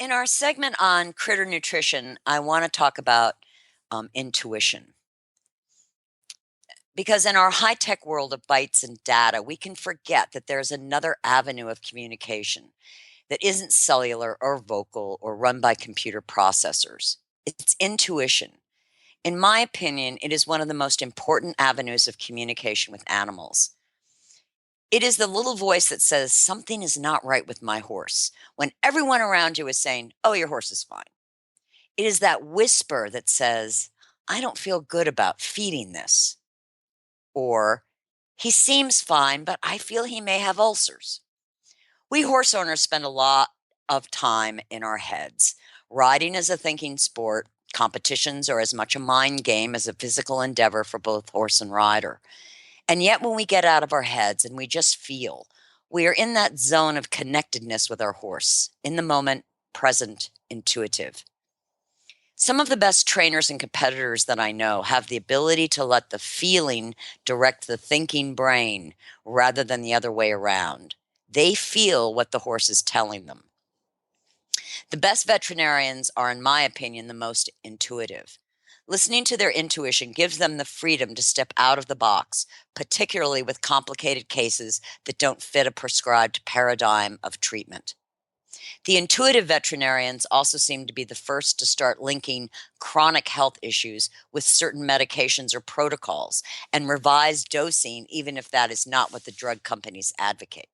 In our segment on critter nutrition, I want to talk about intuition. Because in our high-tech world of bytes and data, we can forget that there's another avenue of communication that isn't cellular or vocal or run by computer processors. It's intuition. In my opinion, it is one of the most important avenues of communication with animals. It is the little voice that says something is not right with my horse when everyone around you is saying, oh, your horse is fine. It is that whisper that says, I don't feel good about feeding this. Or, he seems fine, but I feel he may have ulcers. We horse owners spend a lot of time in our heads. Riding is a thinking sport. Competitions are as much a mind game as a physical endeavor for both horse and rider. And yet when we get out of our heads and we just feel, we are in that zone of connectedness with our horse, in the moment, present, intuitive. Some of the best trainers and competitors that I know have the ability to let the feeling direct the thinking brain rather than the other way around. They feel what the horse is telling them. The best veterinarians are, in my opinion, the most intuitive. Listening to their intuition gives them the freedom to step out of the box, particularly with complicated cases that don't fit a prescribed paradigm of treatment. The intuitive veterinarians also seem to be the first to start linking chronic health issues with certain medications or protocols and revised dosing, even if that is not what the drug companies advocate.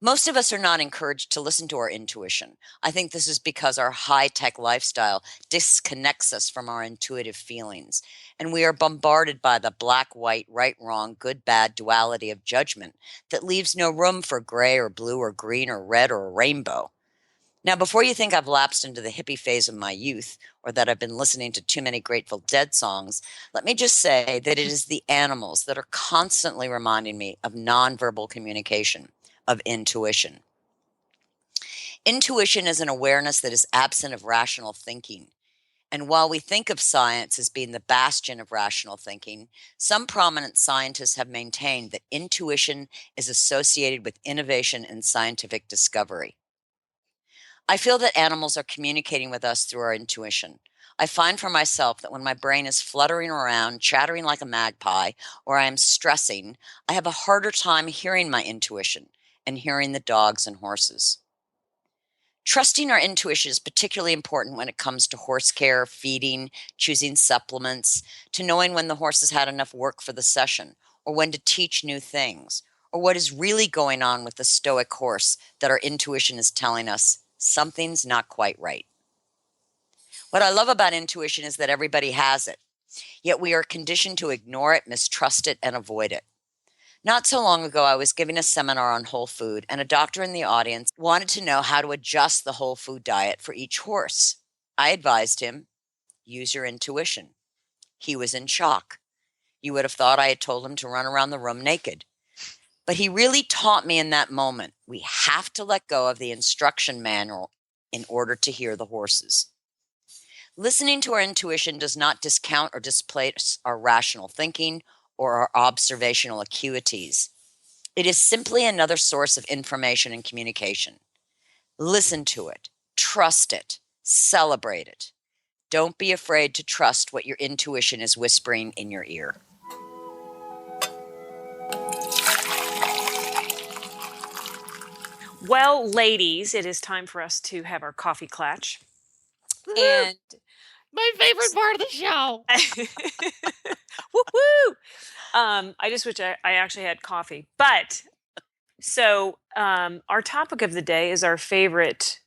Most of us are not encouraged to listen to our intuition. I think this is because our high-tech lifestyle disconnects us from our intuitive feelings, and we are bombarded by the black-white, right-wrong, good-bad duality of judgment that leaves no room for gray or blue or green or red or a rainbow. Now, before you think I've lapsed into the hippie phase of my youth or that I've been listening to too many Grateful Dead songs, let me just say that it is the animals that are constantly reminding me of nonverbal communication, of intuition. Intuition is an awareness that is absent of rational thinking. And while we think of science as being the bastion of rational thinking, some prominent scientists have maintained that intuition is associated with innovation and scientific discovery. I feel that animals are communicating with us through our intuition. I find for myself that when my brain is fluttering around, chattering like a magpie, or I am stressing, I have a harder time hearing my intuition and hearing the dogs and horses. Trusting our intuition is particularly important when it comes to horse care, feeding, choosing supplements, to knowing when the horse has had enough work for the session, or when to teach new things, or what is really going on with the stoic horse that our intuition is telling us something's not quite right. What I love about intuition is that everybody has it, yet we are conditioned to ignore it, mistrust it, and avoid it. Not so long ago, I was giving a seminar on whole food, and a doctor in the audience wanted to know how to adjust the whole food diet for each horse. I advised him, use your intuition. He was in shock. You would have thought I had told him to run around the room naked. But he really taught me in that moment, we have to let go of the instruction manual in order to hear the horses. Listening to our intuition does not discount or displace our rational thinking or our observational acuities. It is simply another source of information and communication. Listen to it, trust it, celebrate it. Don't be afraid to trust what your intuition is whispering in your ear. Well, ladies, it is time for us to have our coffee clatch. And my favorite part of the show. Woo-hoo! I just wish I actually had coffee. But so our topic of the day is our favorite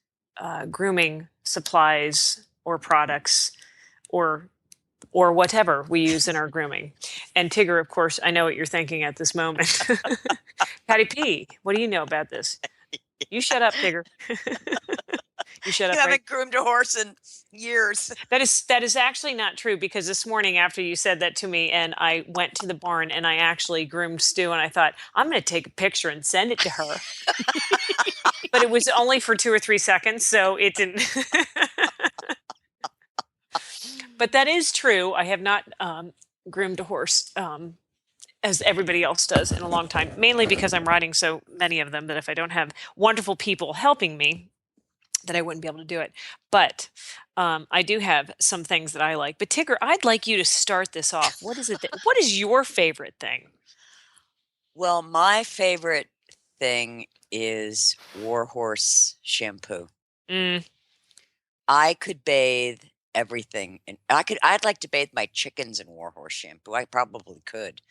grooming supplies or products or whatever we use in our grooming. And Tigger, of course, I know what you're thinking at this moment. Patty P, what do you know about this? You shut up, Tigger. You shut up. You haven't groomed a horse in years. That is actually not true, because this morning after you said that to me and I went to the barn and I actually groomed Stu, and I thought, I'm going to take a picture and send it to her. But it was only for 2 or 3 seconds, so it didn't. But that is true. I have not groomed a horse as everybody else does in a long time, mainly because I'm riding so many of them that if I don't have wonderful people helping me, that I wouldn't be able to do it. But I do have some things that I like. But Tigger, I'd like you to start this off. What is it? What is your favorite thing? Well, my favorite thing is Warhorse shampoo. I could bathe everything, and I'd like to bathe my chickens in Warhorse shampoo. I probably could.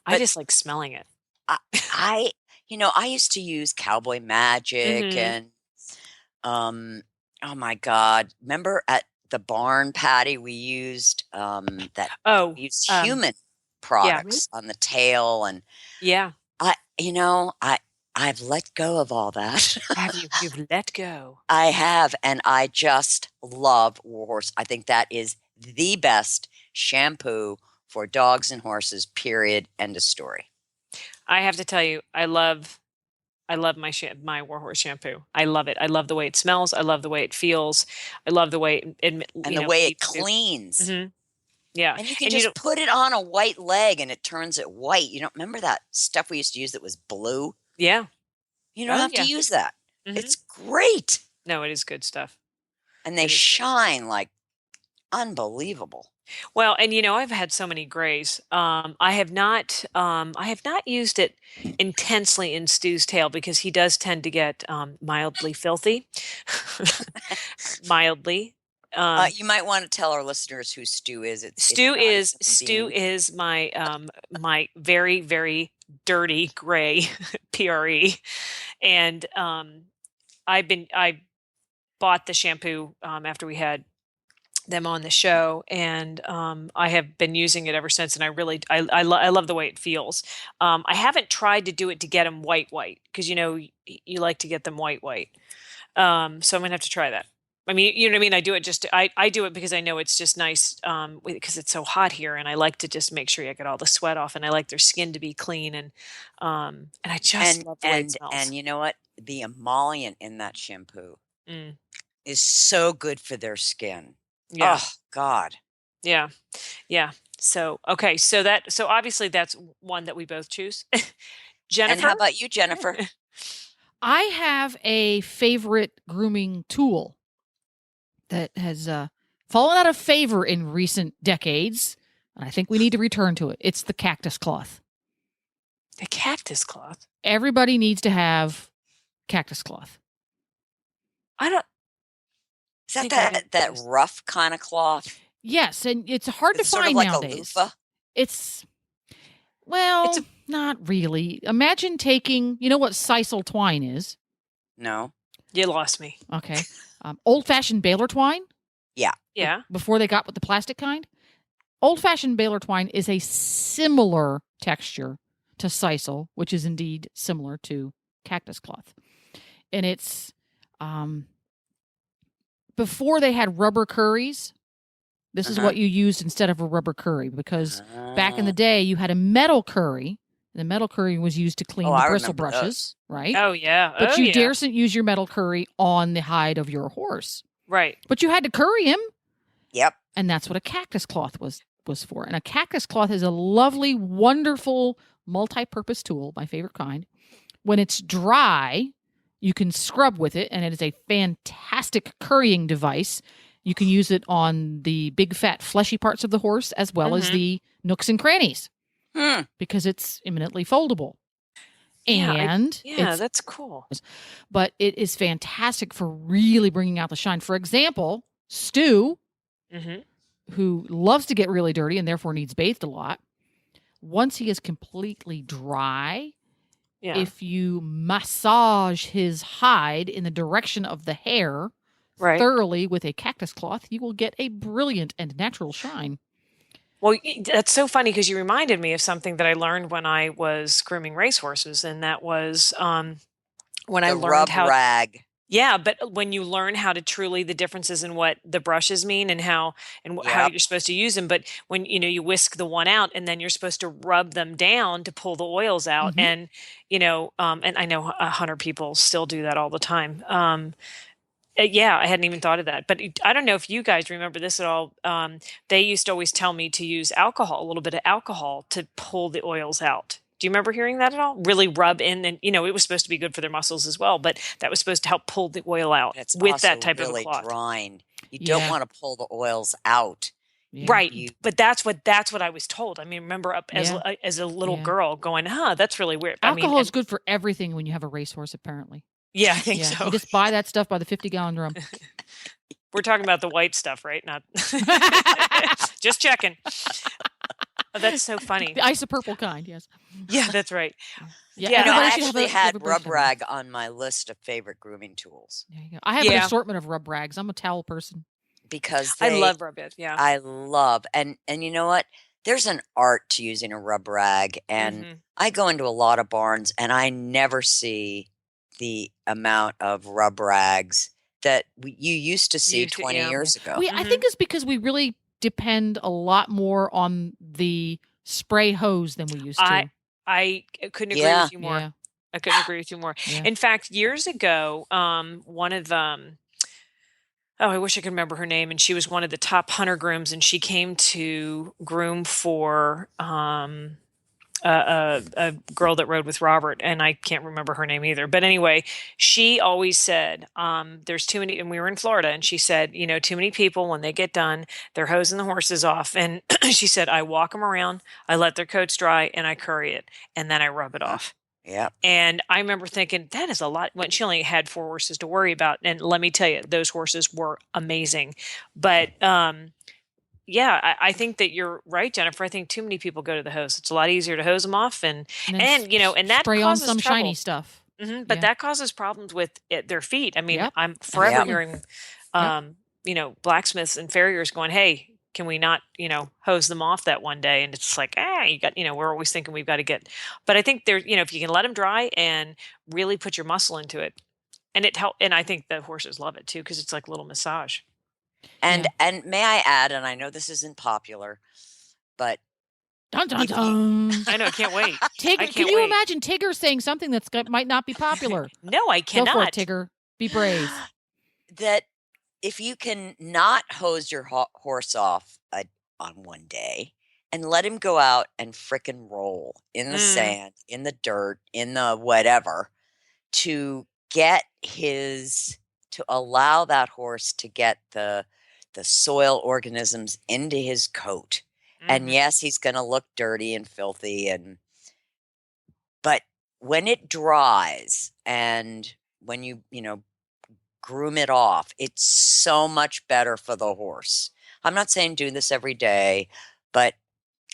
I just like smelling it. I used to use Cowboy Magic and oh my God, remember at the barn, Patty, we used human products on the tail, and I've let go of all that. Have you? You've let go. I have, and I just love Warhorse. I think that is the best shampoo for dogs and horses, period, end of story. I have to tell you, I love my Warhorse shampoo. I love it. I love the way it smells. I love the way it feels. I love the way it cleans. Mm-hmm. Yeah. And you can just put it on a white leg and it turns it white. You don't remember that stuff we used to use that was blue? Yeah. You don't have to use that. It's great. No, it is good stuff. And they shine like unbelievable. Well, and I've had so many grays. I have not used it intensely in Stu's tail because he does tend to get mildly filthy. Mildly. You might want to tell our listeners who Stu is. Stu is my my very, very dirty gray PRE, And I bought the shampoo after we had them on the show, and I have been using it ever since. And I love the way it feels. I haven't tried to do it to get them white because you like to get them white. So I'm gonna have to try that. I mean, you know what I mean? I do it I do it because I know it's just nice because it's so hot here, and I like to just make sure I get all the sweat off, and I like their skin to be clean, and I just love the way it smells. And you know what? The emollient in that shampoo Mm. is so good for their skin. Yeah. Oh God. Yeah. Yeah. So okay. So obviously that's one that we both choose. Jennifer. And how about you, Jennifer? I have a favorite grooming tool that has fallen out of favor in recent decades. And I think we need to return to it. It's the cactus cloth. The cactus cloth? Everybody needs to have cactus cloth. Is that rough kind of cloth? Yes, and it's hard to find sort of like nowadays. A loofah? Not really. Imagine taking, you know what sisal twine is? No. You lost me. Okay. Old-fashioned baler twine? Yeah. Yeah. Before they got with the plastic kind? Old-fashioned baler twine is a similar texture to sisal, which is indeed similar to cactus cloth. And it's before they had rubber curries, this is what you used instead of a rubber curry, because back in the day you had a metal curry. And the metal curry was used to clean the bristle brushes, right? Oh yeah. But you daresn't use your metal curry on the hide of your horse. Right. But you had to curry him. Yep. And that's what a cactus cloth was for. And a cactus cloth is a lovely, wonderful, multi-purpose tool, my favorite kind. When it's dry, you can scrub with it, and it is a fantastic currying device. You can use it on the big, fat, fleshy parts of the horse as well as the nooks and crannies because it's eminently foldable. And that's cool. But it is fantastic for really bringing out the shine. For example, Stu, who loves to get really dirty and therefore needs bathed a lot, once he is completely dry, if you massage his hide in the direction of the hair thoroughly with a cactus cloth, you will get a brilliant and natural shine. Well, that's so funny because you reminded me of something that I learned when I was grooming racehorses, and that was when I learned how rag. Yeah, but when you learn how to truly the differences in what the brushes mean and how you're supposed to use them, but when you whisk the one out and then you're supposed to rub them down to pull the oils out, and and I know 100 people still do that all the time. I hadn't even thought of that, but I don't know if you guys remember this at all. They used to always tell me to use alcohol, a little bit of alcohol, to pull the oils out. Do you remember hearing that at all? Really rub in, and it was supposed to be good for their muscles as well, but that was supposed to help pull the oil out with that type of a cloth. Drying. You don't want to pull the oils out. Yeah. Right. But that's what I was told. I mean, remember as a little girl going, that's really weird. Alcohol is good for everything when you have a racehorse, apparently. Yeah, I think so. You just buy that stuff by the 50-gallon drum. We're talking about the white stuff, right? Not just checking. Oh, that's so funny. The isopurple kind, yes. Yeah, that's right. Yeah, I actually had rub rag on my list of favorite grooming tools. There you go. I have an assortment of rub rags. I'm a towel person. Because I love rub it. Yeah, I love, and you know what? There's an art to using a rub rag, and I go into a lot of barns, and I never see the amount of rub rags that you used to see 20 years ago. I think it's because we really depend a lot more on the spray hose than we used to. I couldn't agree with you more. Yeah. I couldn't agree with you more. Yeah. In fact, years ago, one of them, I wish I could remember her name, and she was one of the top hunter grooms, and she came to groom for a girl that rode with Robert, and I can't remember her name either. But anyway, she always said, there's too many, and we were in Florida, and she said, too many people, when they get done, they're hosing the horses off. And she said, I walk them around, I let their coats dry, and I curry it, and then I rub it off. Yeah. And I remember thinking, that is a lot. When she only had 4 horses to worry about. And let me tell you, those horses were amazing. But, I think that you're right, Jennifer. I think too many people go to the hose. It's a lot easier to hose them off, and that spray on causes some trouble. shiny stuff. But that causes problems with their feet. I mean, I'm forever Yep. hearing, blacksmiths and farriers going, "Hey, can we not, hose them off that one day?" And it's like, you got, we're always thinking we've got to get. But I think there, if you can let them dry and really put your muscle into it, and it help. And I think the horses love it too because it's like a little massage. And may I add, and I know this isn't popular, but dun dun dun. I know, I can't wait. Tigger, can you imagine Tigger saying something might not be popular? No, I cannot. Go for it, Tigger. Be brave. That if you can not hose your horse off on one day and let him go out and frickin' roll in the sand, in the dirt, in the whatever, to allow that horse to get the soil organisms into his coat. And yes, he's going to look dirty and filthy, but when it dries and when you groom it off, it's so much better for the horse. I'm not saying do this every day, but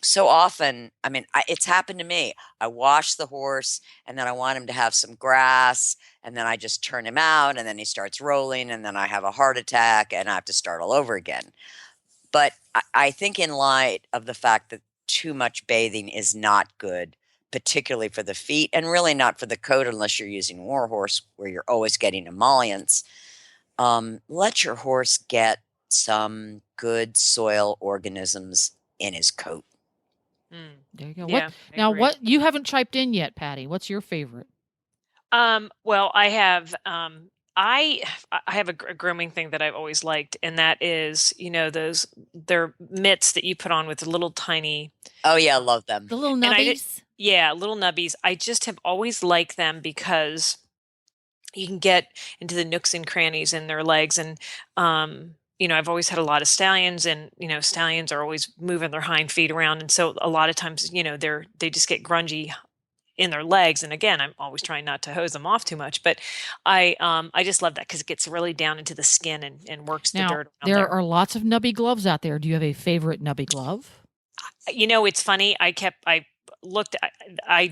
so often, I mean, it's happened to me. I wash the horse and then I want him to have some grass and then I just turn him out and then he starts rolling and then I have a heart attack and I have to start all over again. But I think in light of the fact that too much bathing is not good, particularly for the feet and really not for the coat unless you're using warhorse where you're always getting emollients, let your horse get some good soil organisms in his coat. There you go. Yeah, what you haven't chiped in yet, Patty? What's your favorite? Well, I have I have a grooming thing that I've always liked, and that is, they're mitts that you put on with the little tiny. Oh yeah, I love them. The little nubbies. Little nubbies. I just have always liked them because you can get into the nooks and crannies in their legs, and I've always had a lot of stallions, and stallions are always moving their hind feet around, and so a lot of times they just get grungy in their legs. And again, I'm always trying not to hose them off too much, but I just love that because it gets really down into the skin and works the dirt around there are lots of nubby gloves out there. Do you have a favorite nubby glove? It's funny. I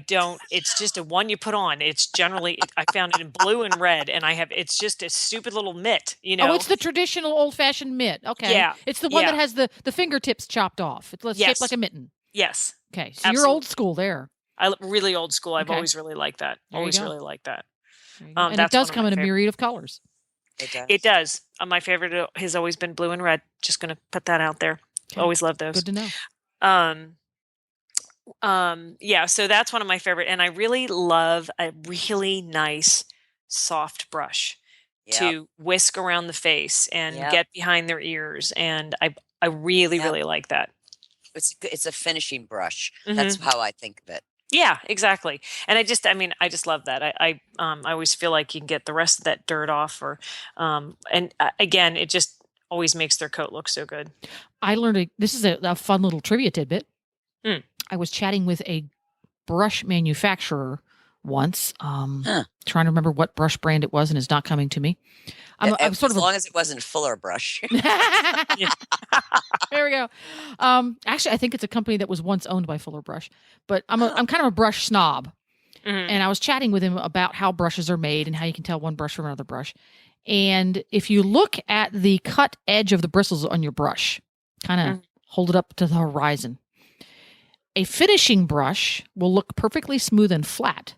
don't, it's just a one you put on. It's generally, I found it in blue and red, and it's just a stupid little mitt, Oh, it's the traditional old fashioned mitt. Okay. Yeah. It's the one that has the fingertips chopped off. It's shaped like a mitten. Yes. Okay. So you're old school there. Really old school. I've always really liked that. Really liked that. And it does come in a myriad of colors. It does. My favorite has always been blue and red. Just going to put that out there. Okay. Always love those. Good to know. So that's one of my favorite. And I really love a really nice soft brush to whisk around the face and get behind their ears. And I really, really like that. It's a finishing brush. That's how I think of it. Yeah, exactly. And I just love that. I always feel like you can get the rest of that dirt off, again, it just always makes their coat look so good. I learned this is a fun little trivia tidbit. I was chatting with a brush manufacturer once, trying to remember what brush brand it was, and it's not coming to me. As long as it wasn't Fuller Brush. There we go. Actually, I think it's a company that was once owned by Fuller Brush, but I'm kind of a brush snob. And I was chatting with him about how brushes are made and how you can tell one brush from another brush. And if you look at the cut edge of the bristles on your brush, kind of hold it up to the horizon, a finishing brush will look perfectly smooth and flat,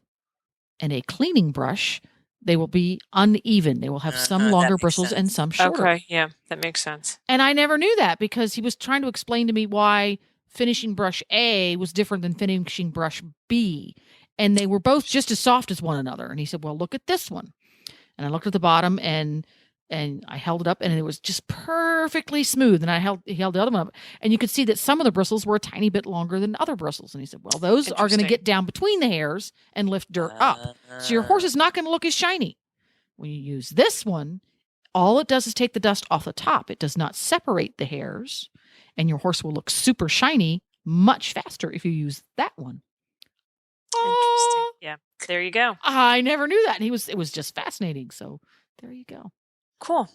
and a cleaning brush, they will be uneven. They will have some longer bristles and some shorter. Okay, yeah, that makes sense. And I never knew that because he was trying to explain to me why finishing brush A was different than finishing brush B. And they were both just as soft as one another. And he said, well, look at this one. And I looked at the bottom and I held it up and it was just perfectly smooth. And he held the other one up. And you could see that some of the bristles were a tiny bit longer than other bristles. And he said, well, those are going to get down between the hairs and lift dirt up. So your horse is not going to look as shiny. When you use this one, all it does is take the dust off the top. It does not separate the hairs. And your horse will look super shiny much faster if you use that one. Interesting. Yeah. There you go. I never knew that. And it was just fascinating. So there you go. Cool.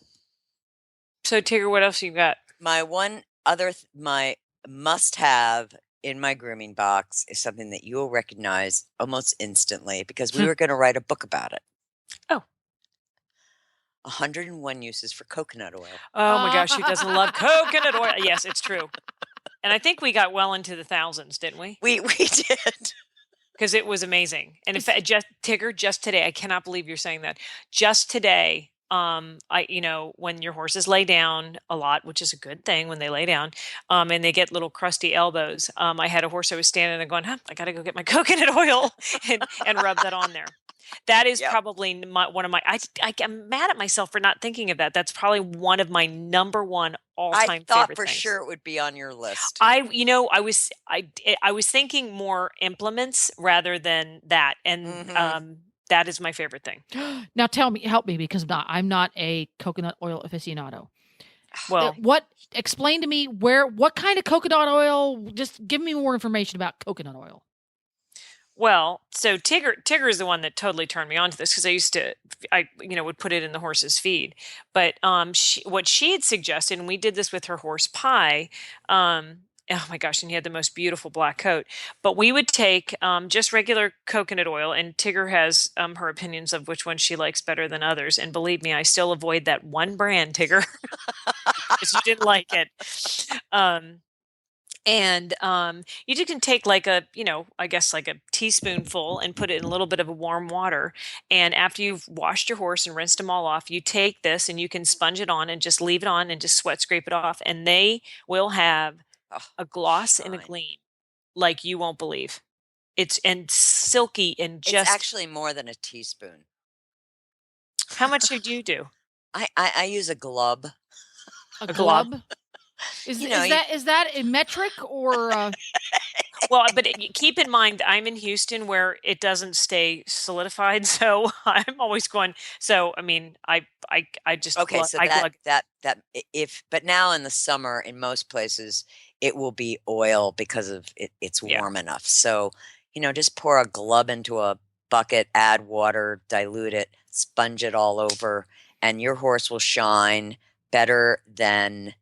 So Tigger, what else you got? My one other, my must-have in my grooming box is something that you will recognize almost instantly because we were going to write a book about it. Oh. 101 uses for coconut oil. Oh my gosh, who doesn't love coconut oil? Yes, it's true. And I think we got well into the thousands, didn't we? We did. Because it was amazing. And in fact, Tigger, just today, I cannot believe you're saying that. Just today, when your horses lay down a lot, which is a good thing when they lay down, and they get little crusty elbows. I had a horse I was standing there going, I got to go get my coconut oil and rub that on there. That is probably one of my. I'm mad at myself for not thinking of that. That's probably one of my number one all-time favorite I thought for things. sure it would be on your list. I was thinking more implements rather than that, and that is my favorite thing. Now help me, because I'm not a coconut oil aficionado. Well, explain to me what kind of coconut oil? Just give me more information about coconut oil. Well, so Tigger is the one that totally turned me on to this because I would put it in the horse's feed. But what she had suggested, and we did this with her horse Pie. Oh my gosh, and he had the most beautiful black coat. But we would take just regular coconut oil, and Tigger has her opinions of which one she likes better than others. And believe me, I still avoid that one brand, Tigger, because you didn't like it. And you just can take like a teaspoonful and put it in a little bit of a warm water. And after you've washed your horse and rinsed them all off, you take this and you can sponge it on and just leave it on and just sweat scrape it off. And they will have a gloss and a gleam like you won't believe. It's silky and just. It's actually more than a teaspoon. How much did you do? I use a glub. A glub? Is that a metric or? Well, but keep in mind, I'm in Houston where it doesn't stay solidified, so I'm always going. So I mean, I just okay. But now in the summer, in most places, it will be oil because of it's warm enough. So just pour a glub into a bucket, add water, dilute it, sponge it all over, and your horse will shine better than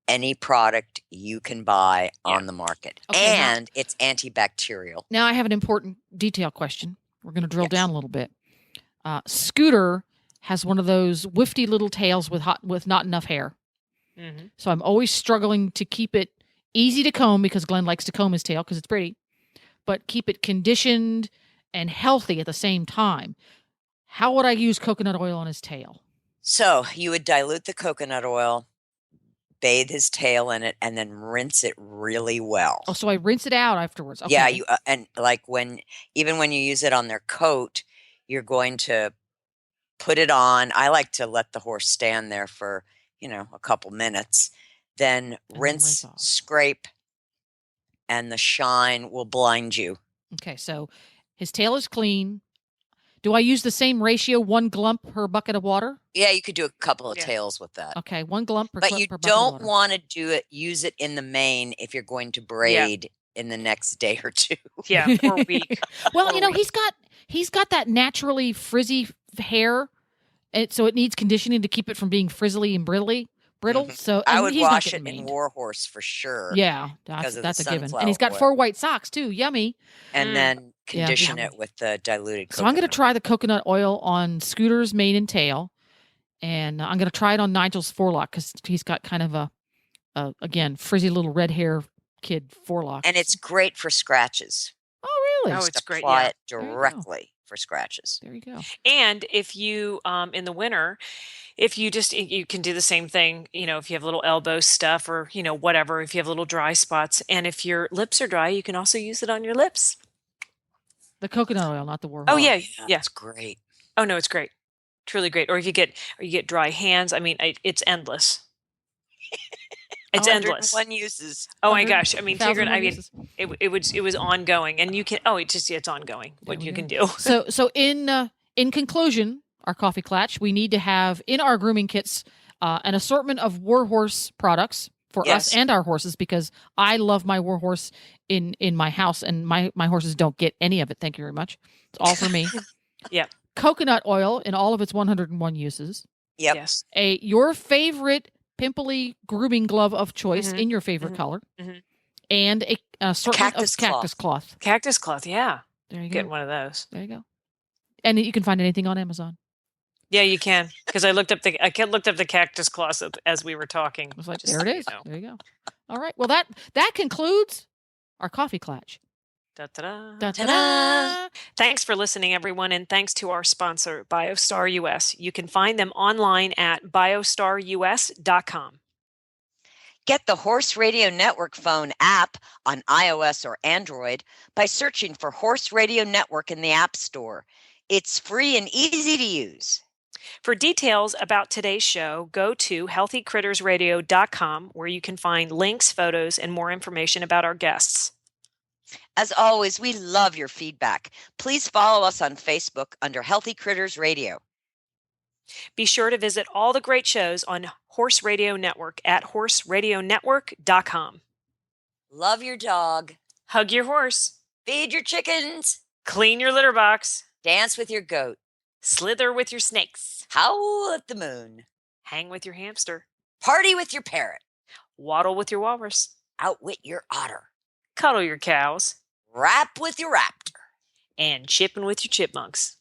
any product you can buy on the market. Okay, and it's antibacterial. Now I have an important detail question. We're going to drill down a little bit. Scooter has one of those wifty little tails with not enough hair. Mm-hmm. So I'm always struggling to keep it easy to comb because Glenn likes to comb his tail because it's pretty, but keep it conditioned and healthy at the same time. How would I use coconut oil on his tail? So you would dilute the coconut oil, bathe his tail in it, and then rinse it really well. Oh, so I rinse it out afterwards. Okay. Yeah, and like when you use it on their coat, you're going to put it on. I like to let the horse stand there for, a couple minutes, then rinse scrape, and the shine will blind you. Okay, so his tail is clean. Do I use the same ratio, 1 glump per bucket of water? Yeah, you could do a couple of tails with that. Okay, 1 glump per bucket of water. But you don't want to use it in the mane if you're going to braid in the next day or two. Yeah, or week. Well, he's got that naturally frizzy hair, and so it needs conditioning to keep it from being frizzly and brittle. Mm-hmm. So I would wash it in Warhorse for sure. Yeah, that's a given. And he's got 4 white socks too. Yummy. And then condition it with the diluted coconut. So I'm going to try the coconut oil on Scooter's mane and tail, and I'm going to try it on Nigel's forelock because he's got kind of a again frizzy little red hair kid forelock. And it's great for scratches. Oh, really? Oh, it's great. Apply it directly for scratches. There you go. And if you in the winter, if you can do the same thing, if you have little elbow stuff or, whatever, if you have little dry spots, and if your lips are dry, you can also use it on your lips. The coconut oil, not the Warhol. Oh yeah. It's great. Oh no, it's great. Truly great. Or if you get dry hands, I mean, it's endless. It's endless. 101 uses. Oh my gosh. I mean, Tigger, it was ongoing, and you can, it's ongoing what you can do. So in conclusion, our coffee clatch, we need to have in our grooming kits an assortment of Warhorse products for us and our horses, because I love my Warhorse in my house, and my horses don't get any of it. Thank you very much. It's all for me. Yeah. Coconut oil in all of its 101 uses. Yep. Yes. Your favorite pimply grooming glove of choice in your favorite color. Mm-hmm. and a assortment of cactus cloth. Cactus cloth, yeah. There you go. Getting one of those. There you go. And you can find anything on Amazon. Yeah, you can, because I looked up the cactus cloth as we were talking. I was like, there it is. There you go. All right. Well, that concludes our coffee clutch. Da-da-da. Da-da-da. Thanks for listening, everyone, and thanks to our sponsor, BioStar US. You can find them online at biostarus.com. Get the Horse Radio Network phone app on iOS or Android by searching for Horse Radio Network in the App Store. It's free and easy to use. For details about today's show, go to healthycrittersradio.com, where you can find links, photos, and more information about our guests. As always, we love your feedback. Please follow us on Facebook under Healthy Critters Radio. Be sure to visit all the great shows on Horse Radio Network at horseradionetwork.com. Love your dog. Hug your horse. Feed your chickens. Clean your litter box. Dance with your goat. Slither with your snakes. Howl at the moon. Hang with your hamster. Party with your parrot. Waddle with your walrus. Outwit your otter. Cuddle your cows. Rap with your raptor. And chippin' with your chipmunks.